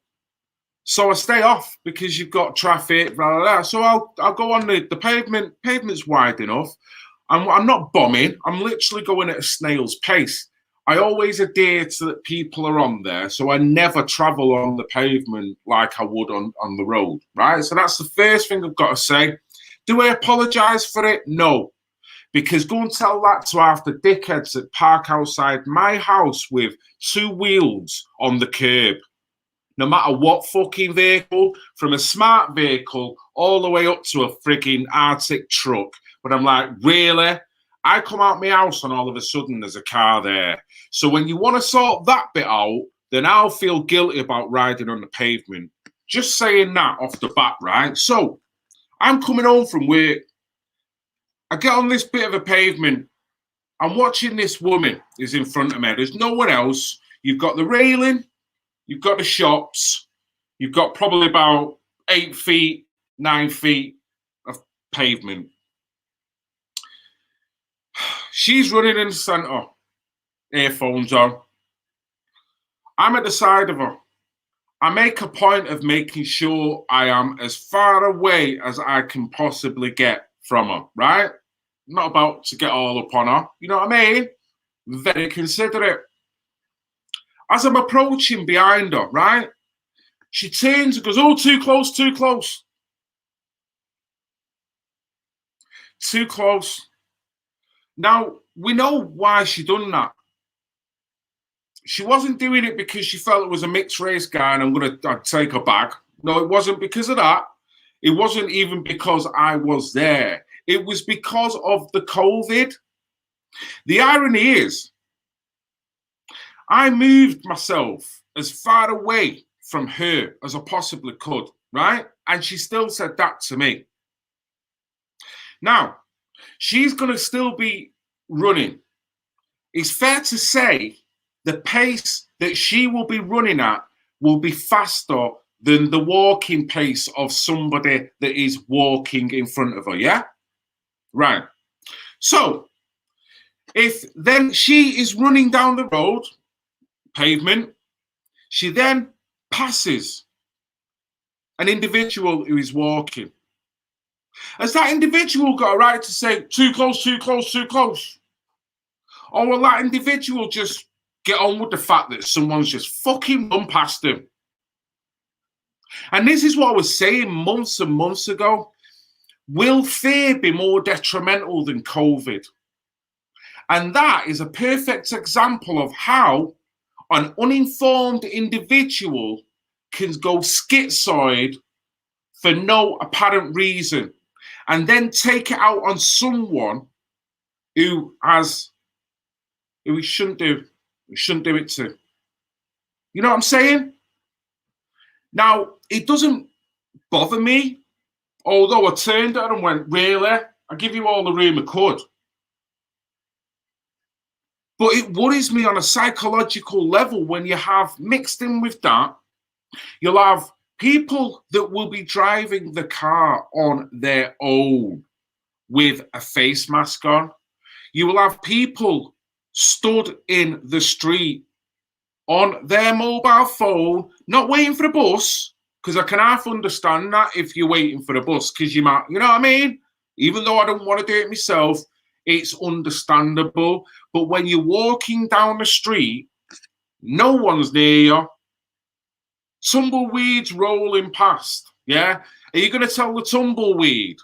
So I stay off because you've got traffic, blah, blah, blah. So I'll go on the pavement. Pavement's wide enough. I'm not bombing. I'm literally going at a snail's pace. I always adhere to that people are on there, so I never travel on the pavement like I would on the road, right? So that's the first thing I've got to say. Do I apologise for it? No. Because go and tell that to half the dickheads that park outside my house with two wheels on the curb. No matter what fucking vehicle, from a smart vehicle all the way up to a frigging Arctic truck. But I'm like, really? I come out my house and all of a sudden there's a car there. So when you want to sort that bit out, then I'll feel guilty about riding on the pavement. Just saying that off the bat, right? So I'm coming home from work. I get on this bit of a pavement. I'm watching this woman is in front of me. There's no one else. You've got the railing. You've got the shops. You've got probably about 8 feet, 9 feet of pavement. She's running in the centre, earphones on. I'm at the side of her. I make a point of making sure I am as far away as I can possibly get from her, right? Not about to get all up on her, you know what I mean? Very considerate. As I'm approaching behind her, right? She turns and goes, oh, too close, too close. Too close. Now, we know why she done that. She wasn't doing it because she felt it was a mixed race guy and I'm going to take her back. No, it wasn't because of that. It wasn't even because I was there. It was because of the COVID. The irony is, I moved myself as far away from her as I possibly could, right? And she still said that to me. Now, she's going to still be running. It's fair to say the pace that she will be running at will be faster than the walking pace of somebody that is walking in front of her, yeah? Right. So, if then she is running down the road, pavement, she then passes an individual who is walking. Has that individual got a right to say, too close, too close, too close? Or will that individual just get on with the fact that someone's just fucking run past him? And this is what I was saying months and months ago. Will fear be more detrimental than COVID? And that is a perfect example of how an uninformed individual can go schizoid for no apparent reason and then take it out on someone who he shouldn't do. He shouldn't do it to. You know what I'm saying? Now, it doesn't bother me, although I turned at her and went, really? I give you all the room I could. But it worries me on a psychological level when you have mixed in with that, you'll have people that will be driving the car on their own with a face mask on. You will have people stood in the street on their mobile phone, not waiting for a bus, because I can half understand that if you're waiting for a bus, because you might, you know what I mean? Even though I don't want to do it myself, it's understandable. But when you're walking down the street, no one's near you. Tumbleweeds rolling past, yeah? Are you going to tell the tumbleweed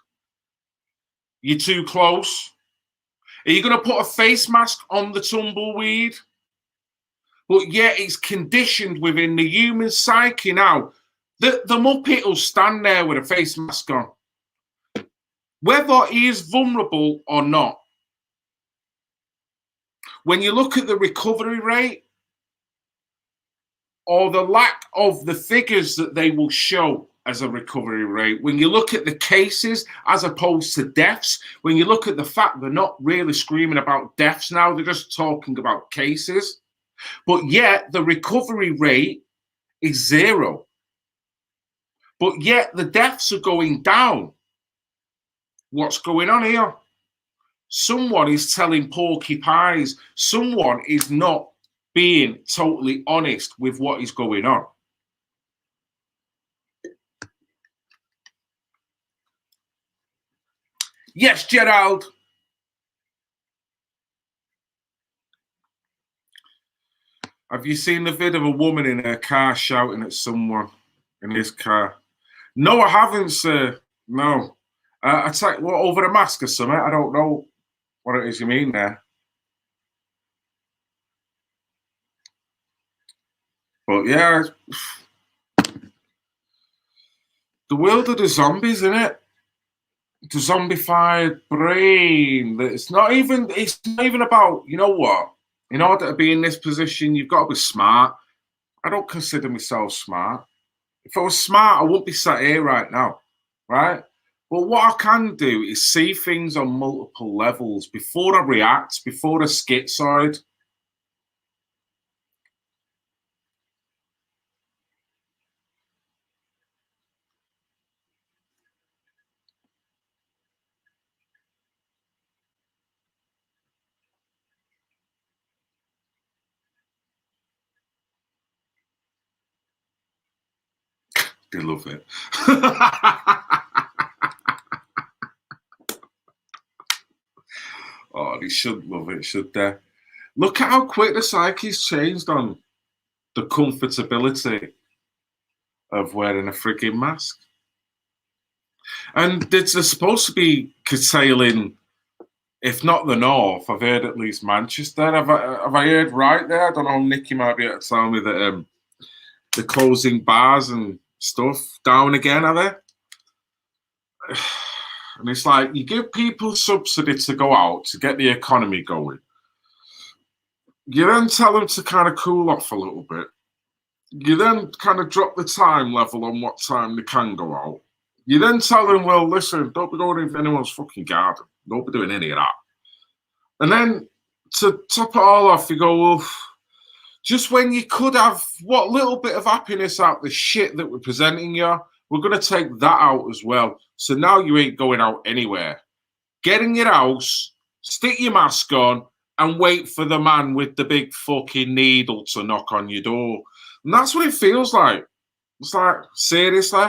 you're too close? Are you going to put a face mask on the tumbleweed? But yet it's conditioned within the human psyche now. The Muppet will stand there with a face mask on. Whether he is vulnerable or not. When you look at the recovery rate or the lack of the figures that they will show as a recovery rate, when you look at the cases as opposed to deaths, when you look at the fact they're not really screaming about deaths now, they're just talking about cases. But yet the recovery rate is 0. But yet the deaths are going down. What's going on here? Someone is telling porcupines. Someone is not being totally honest with what is going on. Yes, Gerald. Have you seen the vid of a woman in her car shouting at someone in his car? No, I haven't, sir. No. I take what, over a mask or something? I don't know what it is you mean there. But yeah, the world of the zombies, isn't it? The zombified brain. It's not even about, you know what? In order to be in this position, you've got to be smart. I don't consider myself smart. If I was smart, I wouldn't be sat here right now, right? But what I can do is see things on multiple levels before I react, before I schizoid. They love it. Oh, they should love it, should they? Look at how quick the psyche's changed on the comfortability of wearing a frigging mask. And they're supposed to be curtailing, if not the north, I've heard at least Manchester. Have I heard right there? I don't know, Nicky might be able to tell me that they're closing bars and stuff down again, are they? And it's like, you give people subsidy to go out to get the economy going. You then tell them to kind of cool off a little bit. You then kind of drop the time level on what time they can go out. You then tell them, well, listen, don't be going into anyone's fucking garden. Don't be doing any of that. And then to top it all off, you go, well, just when you could have what little bit of happiness out the shit that we're presenting you, we're going to take that out as well. So now you ain't going out anywhere. Get in your house, stick your mask on, and wait for the man with the big fucking needle to knock on your door. And that's what it feels like. It's like, seriously?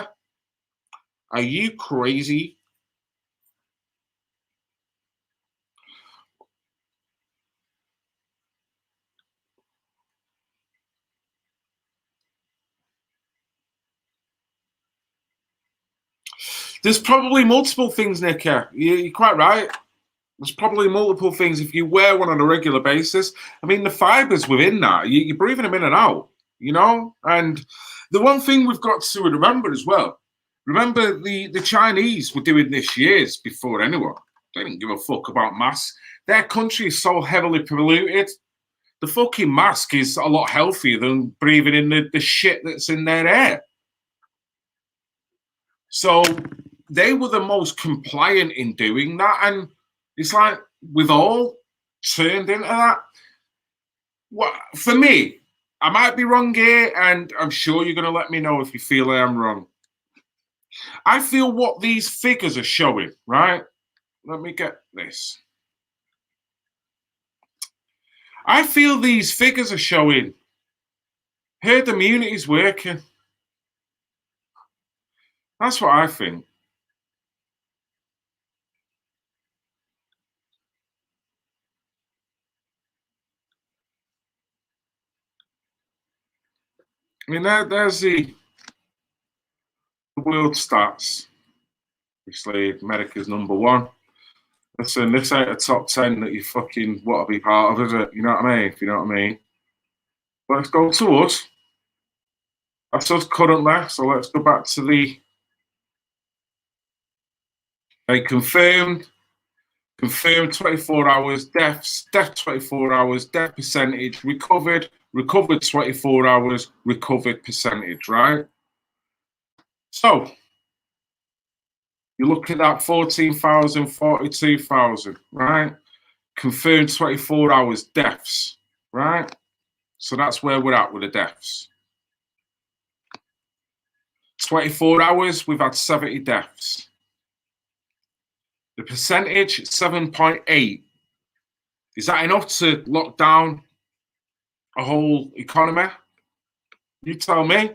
Are you crazy? There's probably multiple things, Nicky. You're quite right. There's probably multiple things if you wear one on a regular basis. I mean, the fibers within that, you're breathing them in and out, you know? And the one thing we've got to remember as well, remember the Chinese were doing this years before anyone. They didn't give a fuck about masks. Their country is so heavily polluted. The fucking mask is a lot healthier than breathing in the shit that's in their air. So they were the most compliant in doing that. And it's like we've all turned into that. What, for me, I might be wrong here, and I'm sure you're going to let me know if you feel I am wrong. I feel what these figures are showing, right? Let me get this. I feel these figures are showing herd immunity is working. That's what I think. I mean, there's the world stats. Obviously, America's #1. Listen, this ain't a top 10 that you fucking want to be part of, is it? You know what I mean? If you know what I mean. Let's go to us. That's us currently. So let's go back to they confirmed 24 hours, death 24 hours, death percentage, recovered 24 hours, recovered percentage, right? So you look at that 14,000, 42,000, right? Confirmed 24 hours deaths, right? So that's where we're at with the deaths. 24 hours, we've had 70 deaths. The percentage, 7.8. Is that enough to lock down a whole economy? You tell me.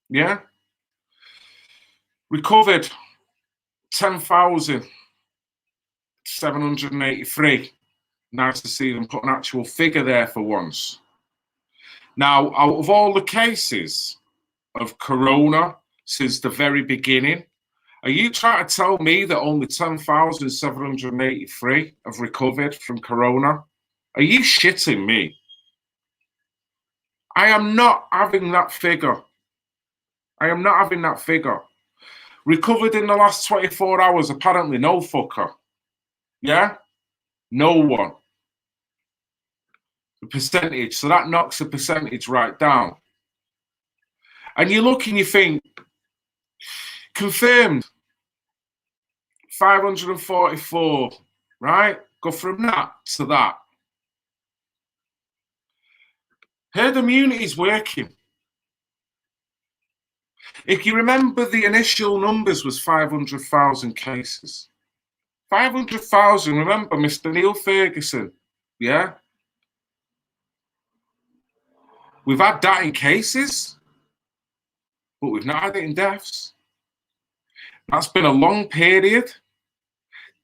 Yeah? Recovered 10,783. Nice to see them put an actual figure there for once. Now, out of all the cases of corona since the very beginning, are you trying to tell me that only 10,783 have recovered from corona? Are you shitting me? I am not having that figure. I am not having that figure. Recovered in the last 24 hours, apparently no fucker. Yeah? No one. The percentage, so that knocks the percentage right down. And you look and you think, confirmed, 544, right? Go from that to that. Herd immunity is working. If you remember, the initial numbers was 500,000 cases. 500,000, remember Mr. Neil Ferguson, yeah? We've had that in cases, but we've not had it in deaths. That's been a long period.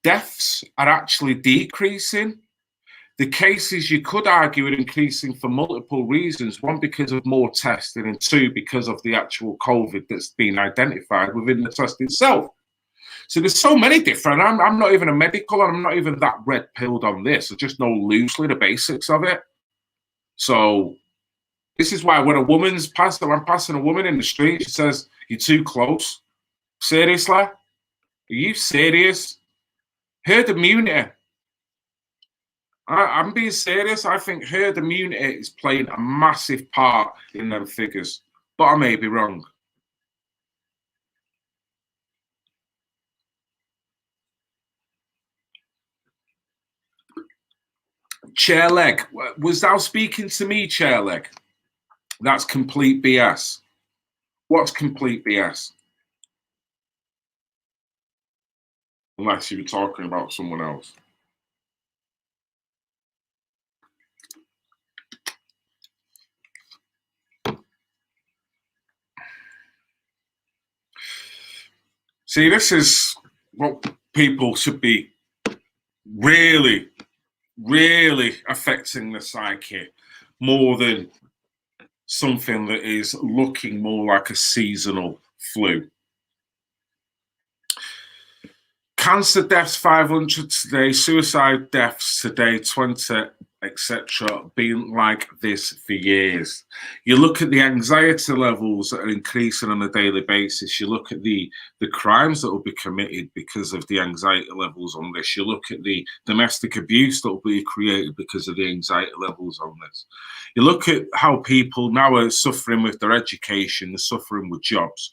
Deaths are actually decreasing. The cases, you could argue, are increasing for multiple reasons. One, because of more testing, and two, because of the actual COVID that's been identified within the test itself. So there's so many different, I'm not even a medical, and I'm not even that red-pilled on this. I just know loosely the basics of it. So this is why when a woman's passing, I'm passing a woman in the street, she says, "You're too close." Seriously? Are you serious? Herd immunity. I'm being serious. I think herd immunity is playing a massive part in them figures, but I may be wrong. Chair leg. Was thou speaking to me, chair leg? That's complete BS. What's complete BS? Unless you were talking about someone else. See, this is what people should be really, really affecting the psyche more than something that is looking more like a seasonal flu. Cancer deaths 500 today, suicide deaths today 20. etc., been like this for years. You look at the anxiety levels that are increasing on a daily basis. You look at the crimes that will be committed because of the anxiety levels on this. You look at the domestic abuse that will be created because of the anxiety levels on this. You look at how people now are suffering with their education, they're suffering with jobs,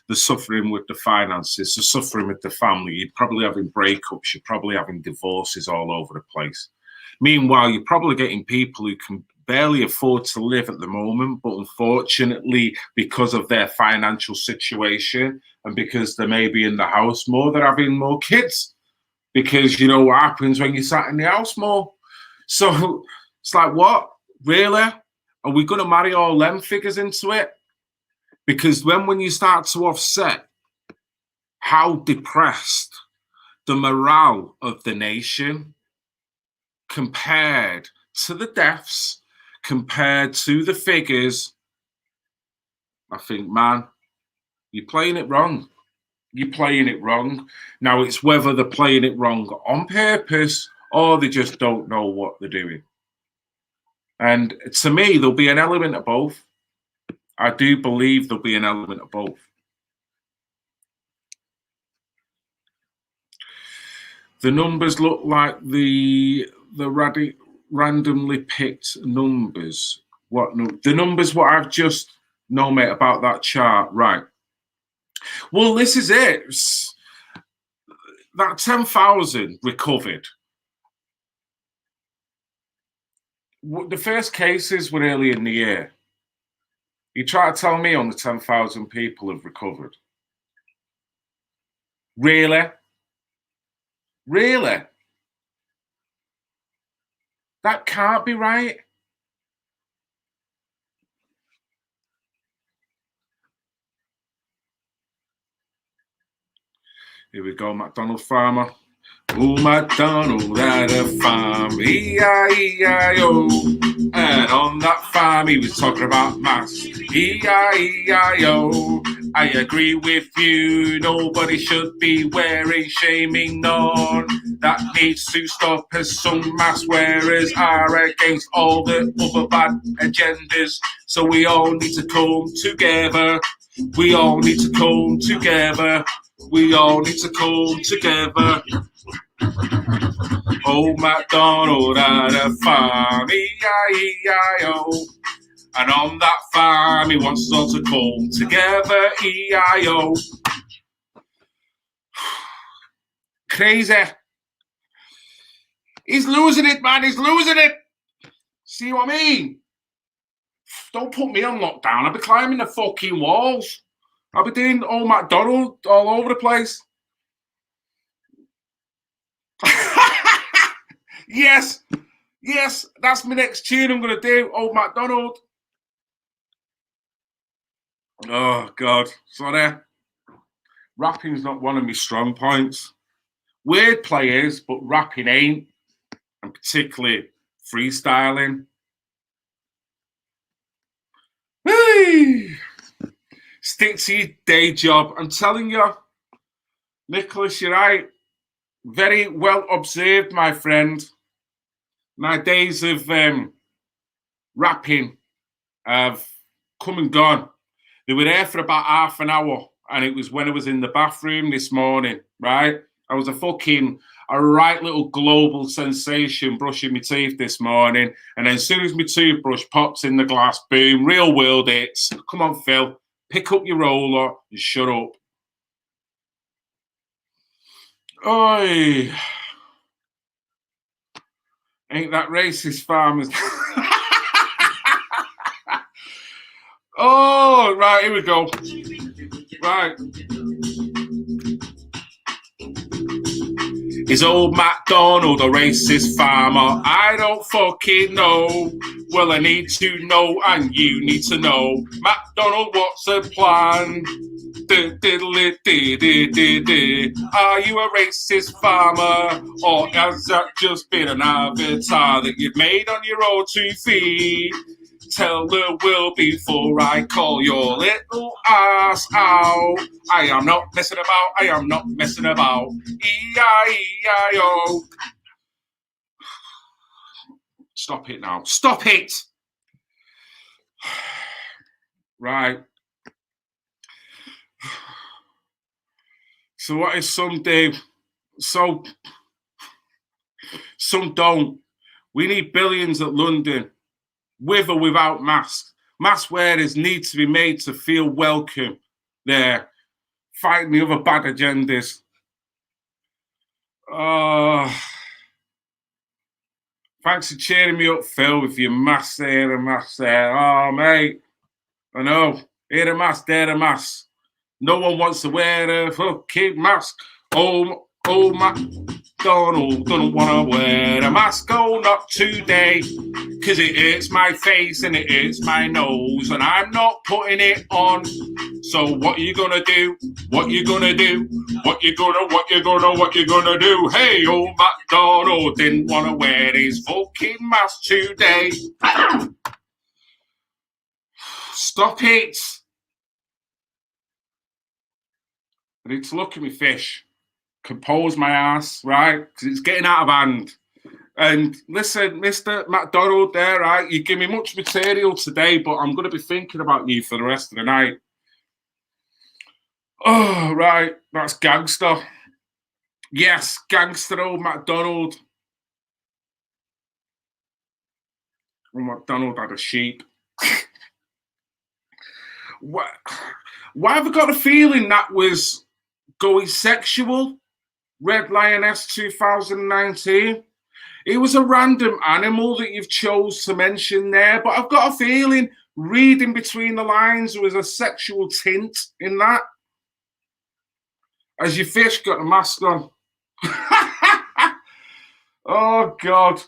they're suffering with the finances, they're suffering with the family. You're probably having breakups, you're probably having divorces all over the place. Meanwhile, you're probably getting people who can barely afford to live at the moment, but unfortunately, because of their financial situation and because they may be in the house more, they're having more kids. Because you know what happens when you're sat in the house more. So it's like, what? Really? Are we going to marry all them figures into it? Because when you start to offset how depressed the morale of the nation compared to the deaths, compared to the figures, I think, man, you're playing it wrong. You're playing it wrong. Now, it's whether they're playing it wrong on purpose or they just don't know what they're doing. And to me, there'll be an element of both. I do believe there'll be an element of both. The numbers look like the randomly picked numbers. What the numbers? What I've just no mate about that chart, right? Well, this is it. That 10,000 recovered. The first cases were early in the year. You try to tell me only 10,000 people have recovered. Really? Really? That can't be right. Here we go, McDonald farmer. Oh, MacDonald had a farm, E-I-E-I-O. And on that farm he was talking about maths, E-I-E-I-O. I agree with you, nobody should be wearing shaming none. That needs to stop as some mass wearers are against all the other bad agendas. So we all need to come together. We all need to come together. We all need to come together. Old MacDonald had a farm, E-I-E-I-O. And on that farm he wants us all to come together, E-I-O. Crazy. He's losing it, man, he's losing it. See what I mean? Don't put me on lockdown. I'll be climbing the fucking walls. I'll be doing old MacDonald all over the place. Yes, that's my next tune I'm going to do, old MacDonald. Oh, God, sorry. Rapping's not one of my strong points. Wordplay is, but rapping ain't, and particularly freestyling. Hey! Stick to your day job. I'm telling you, Nicholas, you're right. Very well observed, my friend. My days of rapping have come and gone. They were there for about half an hour, and it was when I was in the bathroom this morning, right? I was a right little global sensation brushing my teeth this morning, and then as soon as my toothbrush pops in the glass, boom, real world hits. Come on, Phil, pick up your roller and shut up. Oi. Ain't that racist, farmers? Oh, right, here we go. Right. Is old MacDonald a racist farmer? I don't fucking know. Well, I need to know, and you need to know. MacDonald, what's the plan? Are you a racist farmer, or has that just been an avatar that you've made on your own 2 feet? Tell the world before I call your little ass out. I am not messing about, I am not messing about. E-I-E-I-O. Stop it now. Stop it! Right. So what is some do? So some don't. We need billions at London, with or without masks. Mask wearers need to be made to feel welcome there, fighting the other bad agendas. Thanks for cheering me up, Phil, with your mask there and mask there. Oh, mate, I know. Here a mask, there a mask. No one wants to wear a fucking mask. Oh, McDonald don't want to wear a mask. Oh, not today. Because it hurts my face and it hurts my nose. And I'm not putting it on. So what you gonna do? What you gonna do? What you gonna do? Hey, old McDonald didn't want to wear his fucking mask today. Stop it. I need to look at my fish, compose my ass, right? Because it's getting out of hand. And listen, Mr. McDonald there, right? You give me much material today, but I'm going to be thinking about you for the rest of the night. Oh, right. That's gangster. Yes, gangster old McDonald. Old McDonald had a sheep. Why have I got a feeling that was going sexual? Red Lioness 2019. It was a random animal that you've chose to mention there, but I've got a feeling, reading between the lines, there was a sexual tint in that. As your fish got a mask on. Oh, God.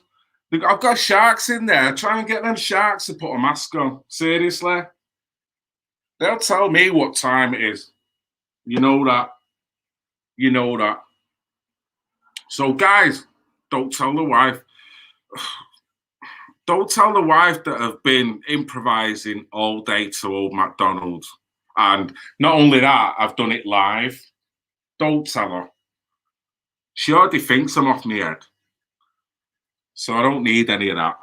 I've got sharks in there. Try and get them sharks to put a mask on. Seriously. They'll tell me what time it is. You know that. You know that. So, guys, don't tell the wife. Don't tell the wife that I've been improvising all day to old McDonald's. And not only that, I've done it live. Don't tell her. She already thinks I'm off my head. So I don't need any of that.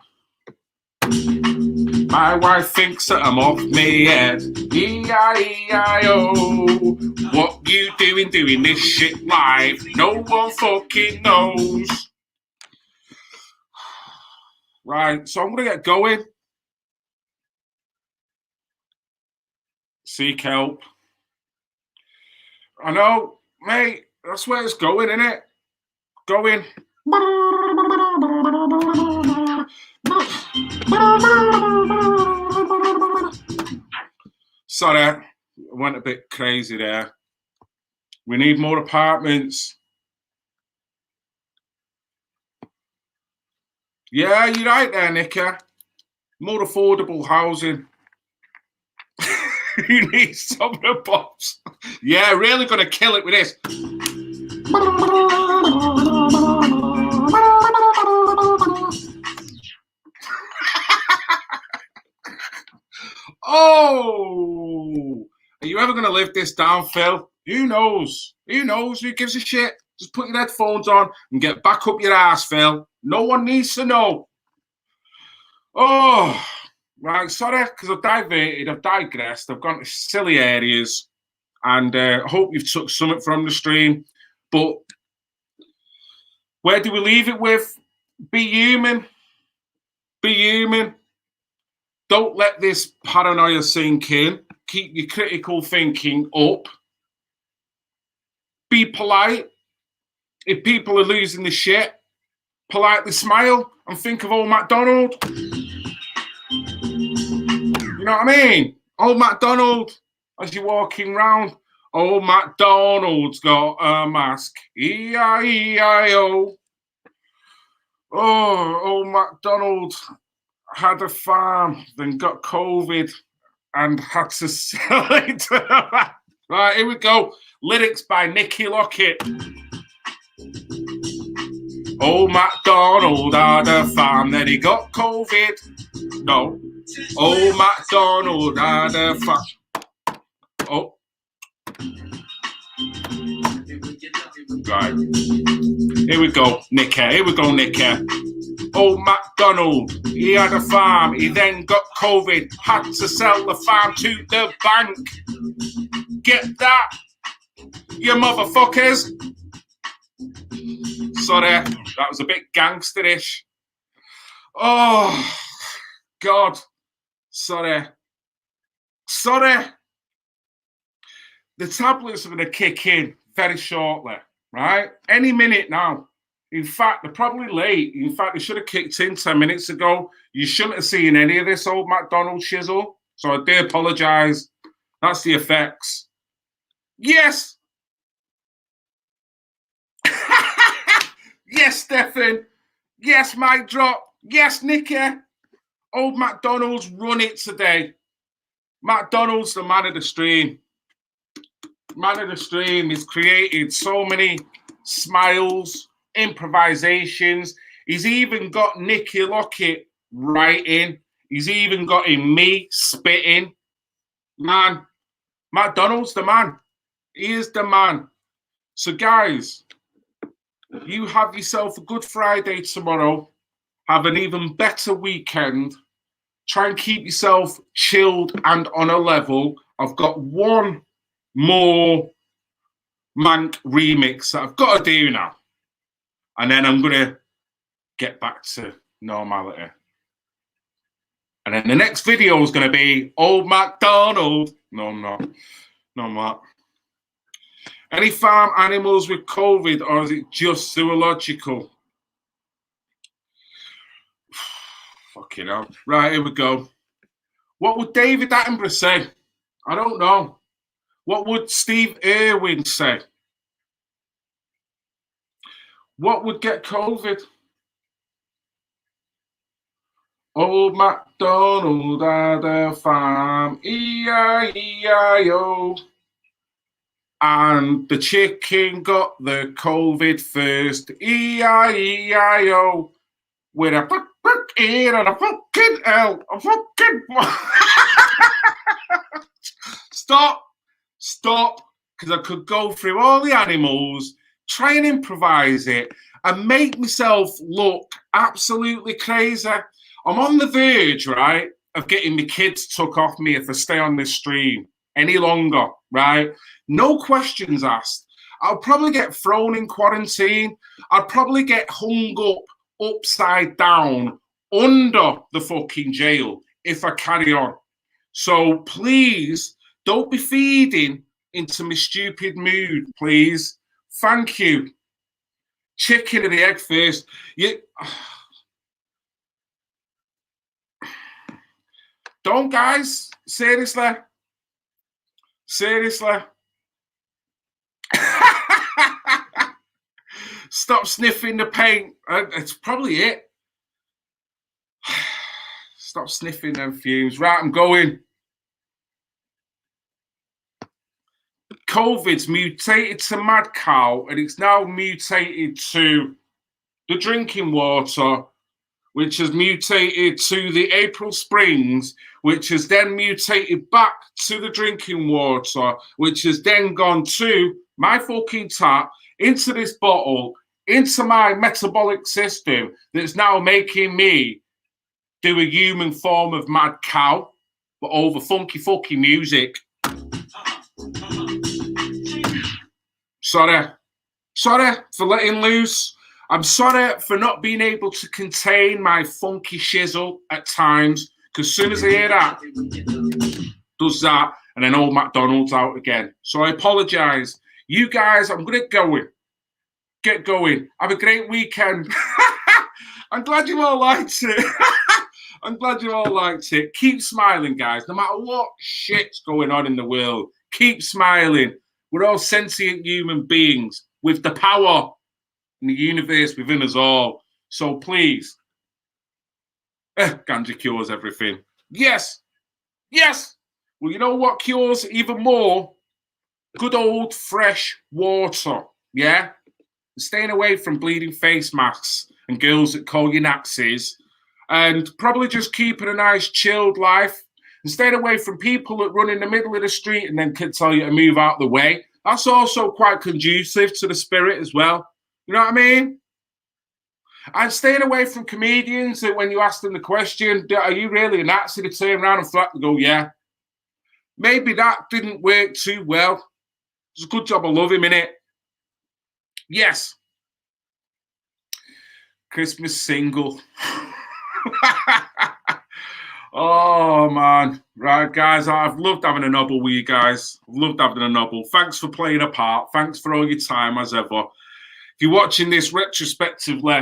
My wife thinks that I'm off me head. E-I-E-I-O. What you doing this shit live? No one fucking knows. Right, so I'm gonna get going. Seek help. I know, mate, that's where it's going, isn't it? Going. Sorry, I went a bit crazy there. We need more apartments. Yeah, you're right there, Nicker. More affordable housing. You need some of the pops. Yeah, really gonna kill it with this. Oh, are you ever gonna live this down, Phil? Who knows? Who knows? Who gives a shit? Just put your headphones on and get back up your ass, Phil. No one needs to know. Oh, right. Sorry, because I've diverted, I've digressed, I've gone to silly areas, and I hope you've took something from the stream. But where do we leave it with? Be human. Be human. Don't let this paranoia sink in. Keep your critical thinking up. Be polite. If people are losing the shit, politely smile and think of old McDonald. You know what I mean? Old McDonald, as you're walking round, old McDonald's got a mask. E-I-E-I-O. Oh, old McDonald had a farm, then got COVID and had to sell it. Right, here we go. Lyrics by Nicky Lockett. Old MacDonald had a farm, then he got COVID. No. Old MacDonald had a farm. Oh. Right. Here we go, Nicky. Here we go, Nicky. Old MacDonald, he had a farm, he then got COVID, had to sell the farm to the bank. Get that, you motherfuckers. Sorry, that was a bit gangsterish. Oh, God. Sorry. The tablets are going to kick in very shortly, right? Any minute now. In fact, they're probably late. In fact, they should have kicked in 10 minutes ago. You shouldn't have seen any of this old McDonald shizzle. So I do apologise. That's the effects. Yes. Yes, Stefan. Yes, mic drop. Yes, Nicky. Old McDonald's run it today. McDonald's the man of the stream. Man of the stream. He's created so many smiles, improvisations. He's even got Nicky Lockett writing. He's even got me spitting. Man, McDonald's the man. He is the man. So, guys, you have yourself a good Friday tomorrow. Have an even better weekend. Try and keep yourself chilled and on a level. I've got one more Mank remix that I've got to do now. And then I'm going to get back to normality. And then the next video is going to be Old MacDonald. No, I'm not. No, I'm not. Any farm animals with COVID, or is it just zoological? Fucking hell. Right, here we go. What would David Attenborough say? I don't know. What would Steve Irwin say? What would get COVID? Old MacDonald had a farm, E-I-E-I-O. And the chicken got the COVID first, E-I-E-I-O. With a fuck in and a fucking L, a fucking... Stop, because I could go through all the animals, try and improvise it, and make myself look absolutely crazy. I'm on the verge, right, of getting my kids took off me if I stay on this stream any longer, right? No questions asked. I'll probably get thrown in quarantine. I'll probably get hung up upside down under the fucking jail if I carry on. So please don't be feeding into my stupid mood, please. Thank you. Chicken or the egg first. Don't, guys. Seriously. Stop sniffing the paint. It's probably it. Stop sniffing them fumes. Right, I'm going. COVID's mutated to mad cow, and it's now mutated to the drinking water, which has mutated to the April Springs, which has then mutated back to the drinking water, which has then gone to my fucking tap, into this bottle, into my metabolic system, that's now making me do a human form of mad cow, but over funky fucking music. Sorry for letting loose. I'm sorry for not being able to contain my funky shizzle at times, because as soon as I hear that, does that, and then old McDonald's out again. So I apologise. You guys, I'm going to get going. Have a great weekend. I'm glad you all liked it. Keep smiling, guys. No matter what shit's going on in the world, keep smiling. We're all sentient human beings with the power in the universe within us all. So please, ganja cures everything. Yes. Well, you know what cures even more? Good old fresh water, yeah? Staying away from bleeding face masks and girls that call you Nazis, and probably just keeping a nice chilled life, and staying away from people that run in the middle of the street and then can tell you to move out of the way. That's also quite conducive to the spirit as well. You know what I mean? And staying away from comedians that when you ask them the question, are you really a Nazi? They turn around and flat go, yeah. Maybe that didn't work too well. It's a good job I love him, innit? Yes. Christmas single. Oh, man. Right, guys, I've loved having a nobble with you guys. I've loved having a nobble. Thanks for playing a part. Thanks for all your time, as ever. If you're watching this retrospectively,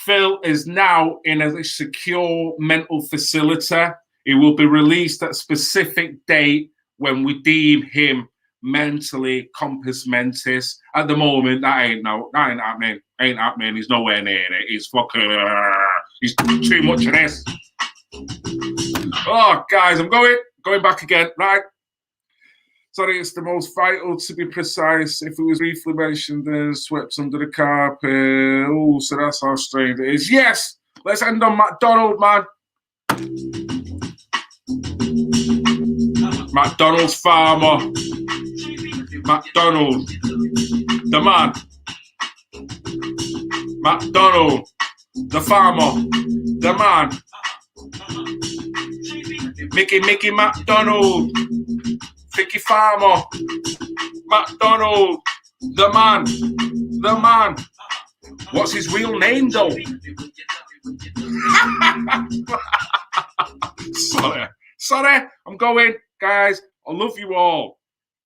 Phil is now in a secure mental facility. He will be released at a specific date when we deem him mentally compos mentis. At the moment, that ain't happening. Ain't happening. He's nowhere near it. He's fucking. He's too much of this. Oh, guys, I'm going back again. Right. Sorry, it's the most vital to be precise. If it was briefly mentioned and swept under the carpet. Oh, so that's how strange it is. Yes. Let's end on McDonald, man. McDonald's farmer. McDonald. The man. McDonald. The farmer. The man. Mickey McDonald. Vicky Farmer. McDonald. The man. What's his real name, though? Sorry. I'm going. Guys, I love you all.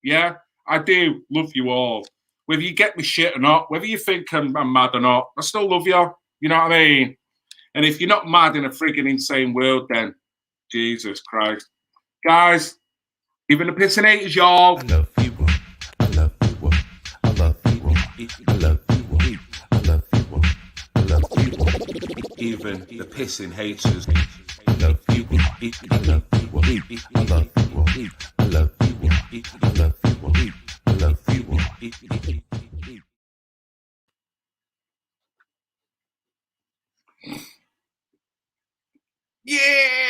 Yeah, I do love you all. Whether you get me shit or not, whether you think I'm mad or not, I still love you. You know what I mean? And if you're not mad in a friggin' insane world, then Jesus Christ. Guys, even the pissing haters, y'all. I love you. I love you. I love you. I love you. I love you. I love you. Even the pissing haters. I love you. I love you. I love you. I love you. I love you. I love you. Yeah.